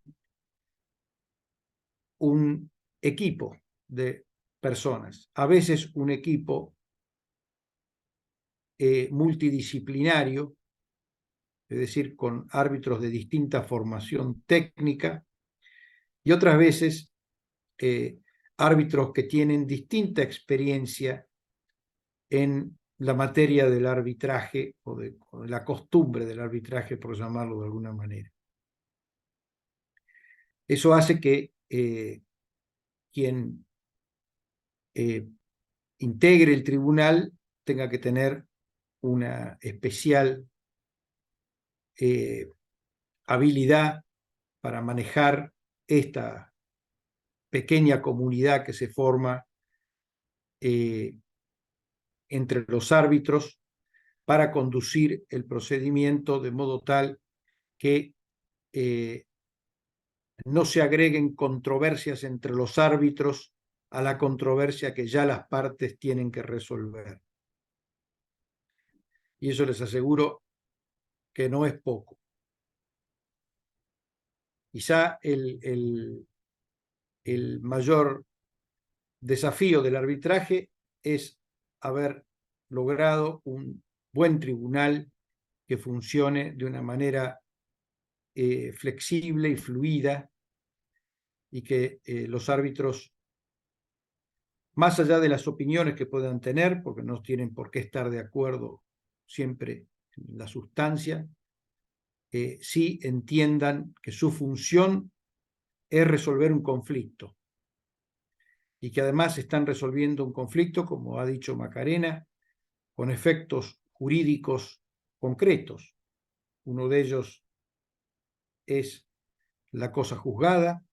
Speaker 3: un equipo de personas, a veces un equipo multidisciplinario, es decir, con árbitros de distinta formación técnica, y otras veces árbitros que tienen distinta experiencia en la materia del arbitraje o de la costumbre del arbitraje, por llamarlo de alguna manera. Eso hace que quien integre el tribunal tenga que tener una especial habilidad para manejar esta pequeña comunidad que se forma entre los árbitros para conducir el procedimiento de modo tal que no se agreguen controversias entre los árbitros a la controversia que ya las partes tienen que resolver. Y eso les aseguro que no es poco. Quizá el mayor desafío del arbitraje es haber logrado un buen tribunal que funcione de una manera flexible y fluida y que los árbitros, más allá de las opiniones que puedan tener, porque no tienen por qué estar de acuerdo siempre en la sustancia, sí entiendan que su función es resolver un conflicto y que además están resolviendo un conflicto, como ha dicho Macarena, con efectos jurídicos concretos. Uno de ellos es la cosa juzgada,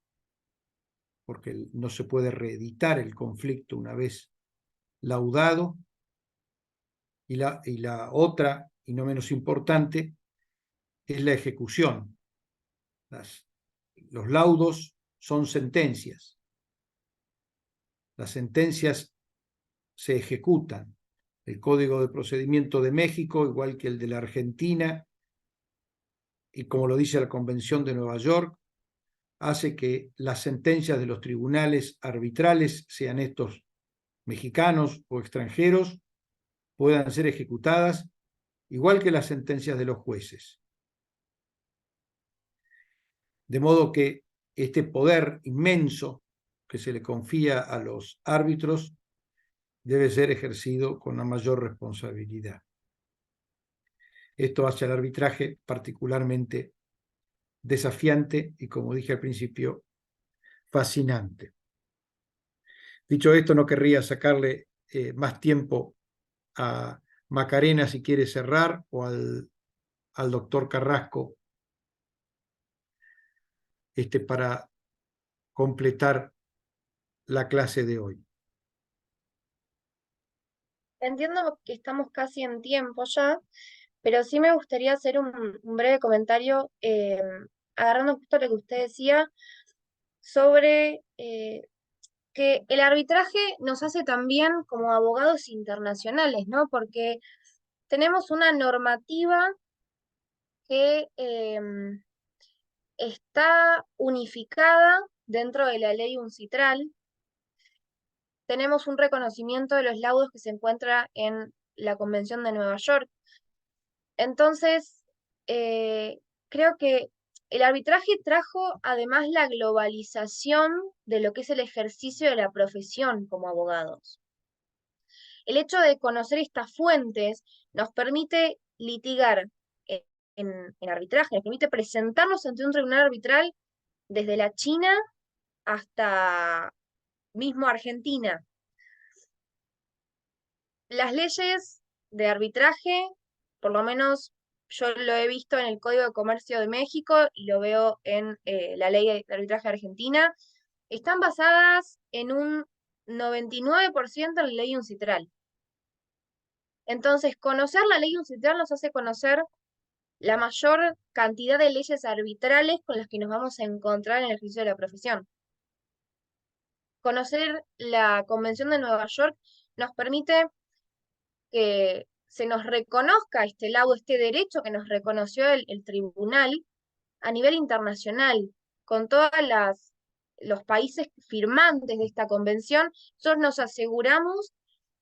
Speaker 3: porque no se puede reeditar el conflicto una vez laudado, y la otra, y no menos importante, es la ejecución. Los laudos son sentencias. Las sentencias se ejecutan. El Código de Procedimiento de México, igual que el de la Argentina, y como lo dice la Convención de Nueva York, hace que las sentencias de los tribunales arbitrales, sean estos mexicanos o extranjeros, puedan ser ejecutadas igual que las sentencias de los jueces. De modo que este poder inmenso que se le confía a los árbitros debe ser ejercido con la mayor responsabilidad. Esto hace al arbitraje particularmente desafiante y, como dije al principio, fascinante. Dicho esto, no querría sacarle más tiempo a Macarena si quiere cerrar, o al doctor Carrasco para completar la clase de hoy.
Speaker 4: Entiendo que estamos casi en tiempo ya, pero sí me gustaría hacer un breve comentario, agarrando justo lo que usted decía sobre que el arbitraje nos hace también como abogados internacionales, ¿no? Porque tenemos una normativa que está unificada dentro de la ley UNCITRAL. Tenemos un reconocimiento de los laudos que se encuentra en la Convención de Nueva York. Entonces, creo que el arbitraje trajo además la globalización de lo que es el ejercicio de la profesión como abogados. El hecho de conocer estas fuentes nos permite litigar en arbitraje, nos permite presentarnos ante un tribunal arbitral desde la China hasta mismo Argentina. Las leyes de arbitraje, por lo menos yo lo he visto en el Código de Comercio de México y lo veo en la ley de arbitraje argentina, están basadas en un 99% en la ley UNCITRAL. Entonces, conocer la ley UNCITRAL nos hace conocer la mayor cantidad de leyes arbitrales con las que nos vamos a encontrar en el ejercicio de la profesión. Conocer la Convención de Nueva York nos permite que se nos reconozca este laudo, este derecho que nos reconoció el tribunal a nivel internacional, con todos los países firmantes de esta convención. Nosotros nos aseguramos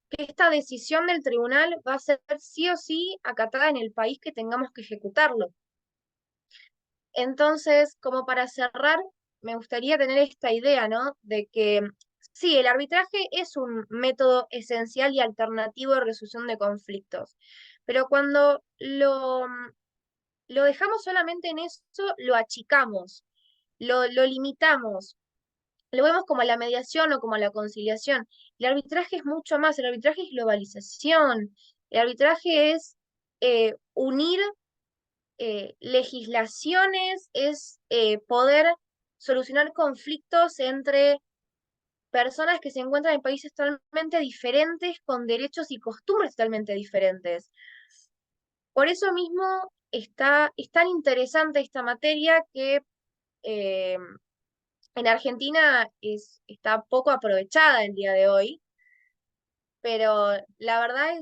Speaker 4: que esta decisión del tribunal va a ser sí o sí acatada en el país que tengamos que ejecutarlo. Entonces, como para cerrar, me gustaría tener esta idea, ¿no? De que sí, el arbitraje es un método esencial y alternativo de resolución de conflictos, pero cuando lo dejamos solamente en eso, lo achicamos, lo limitamos, lo vemos como la mediación o como la conciliación. El arbitraje es mucho más, el arbitraje es globalización, el arbitraje es unir legislaciones, es poder solucionar conflictos entre personas que se encuentran en países totalmente diferentes, con derechos y costumbres totalmente diferentes. Por eso mismo es tan interesante esta materia que en Argentina está poco aprovechada el día de hoy, pero la verdad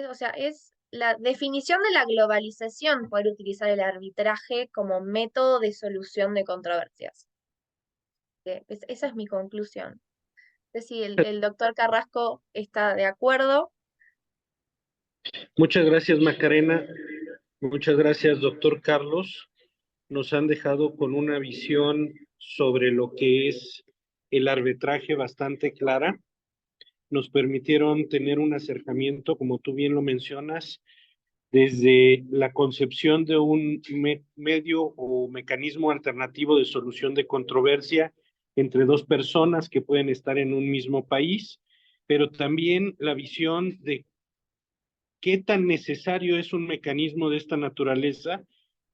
Speaker 4: o sea, es la definición de la globalización poder utilizar el arbitraje como método de solución de controversias. Esa es mi conclusión. No sé si el doctor Carrasco está de acuerdo.
Speaker 5: Muchas gracias, Macarena. Muchas gracias, doctor Carlos. Nos han dejado con una visión sobre lo que es el arbitraje bastante clara. Nos permitieron tener un acercamiento, como tú bien lo mencionas, desde la concepción de un medio o mecanismo alternativo de solución de controversia entre dos personas que pueden estar en un mismo país, pero también la visión de qué tan necesario es un mecanismo de esta naturaleza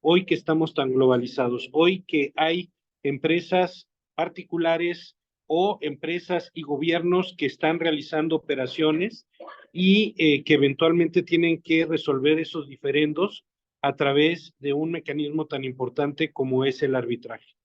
Speaker 5: hoy que estamos tan globalizados, hoy que hay empresas particulares o empresas y gobiernos que están realizando operaciones y que eventualmente tienen que resolver esos diferendos a través de un mecanismo tan importante como es el arbitraje.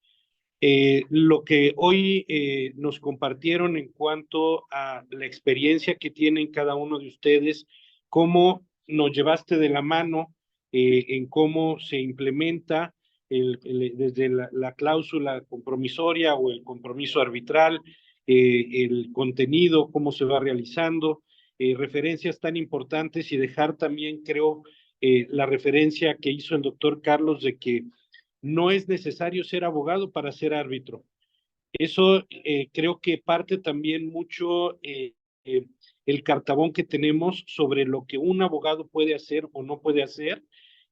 Speaker 5: Lo que hoy nos compartieron en cuanto a la experiencia que tienen cada uno de ustedes, cómo nos llevaste de la mano en cómo se implementa desde la cláusula compromisoria o el compromiso arbitral, el contenido, cómo se va realizando, referencias tan importantes y dejar también, creo, la referencia que hizo el doctor Carlos de que no es necesario ser abogado para ser árbitro. Eso creo que parte también mucho el cartabón que tenemos sobre lo que un abogado puede hacer o no puede hacer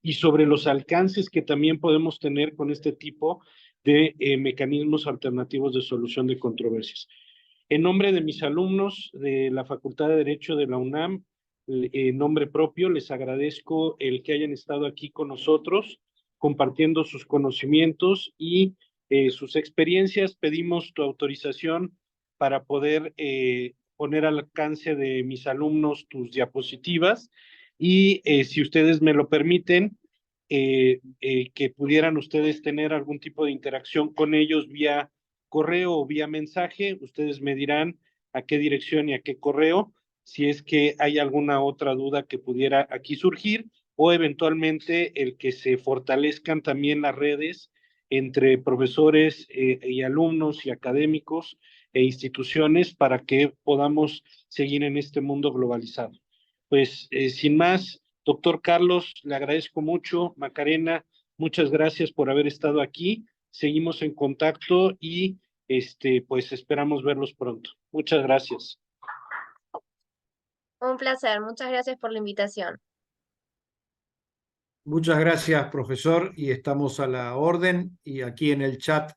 Speaker 5: y sobre los alcances que también podemos tener con este tipo de mecanismos alternativos de solución de controversias. En nombre de mis alumnos de la Facultad de Derecho de la UNAM, en nombre propio, les agradezco el que hayan estado aquí con nosotros compartiendo sus conocimientos y sus experiencias. Pedimos tu autorización para poder poner al alcance de mis alumnos tus diapositivas y si ustedes me lo permiten, que pudieran ustedes tener algún tipo de interacción con ellos vía correo o vía mensaje. Ustedes me dirán a qué dirección y a qué correo, si es que hay alguna otra duda que pudiera aquí surgir, o eventualmente el que se fortalezcan también las redes entre profesores y alumnos y académicos e instituciones para que podamos seguir en este mundo globalizado. Pues sin más, doctor Carlos, le agradezco mucho. Macarena, muchas gracias por haber estado aquí. Seguimos en contacto y pues esperamos verlos pronto. Muchas gracias.
Speaker 4: Un placer, muchas gracias por la invitación.
Speaker 3: Muchas gracias, profesor, y estamos a la orden. Y aquí en el chat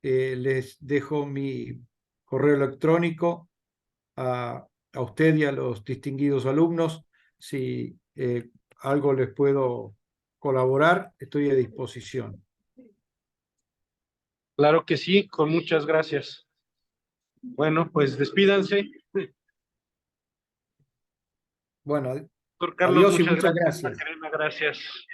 Speaker 3: les dejo mi correo electrónico a usted y a los distinguidos alumnos. Si algo les puedo colaborar, estoy a disposición.
Speaker 5: Claro que sí, con muchas gracias. Bueno, pues despídanse.
Speaker 3: Bueno,
Speaker 5: Doctor Carlos,
Speaker 3: adiós y
Speaker 5: muchas
Speaker 3: muchas
Speaker 5: gracias.
Speaker 3: gracias.
Speaker 5: Macarena, gracias.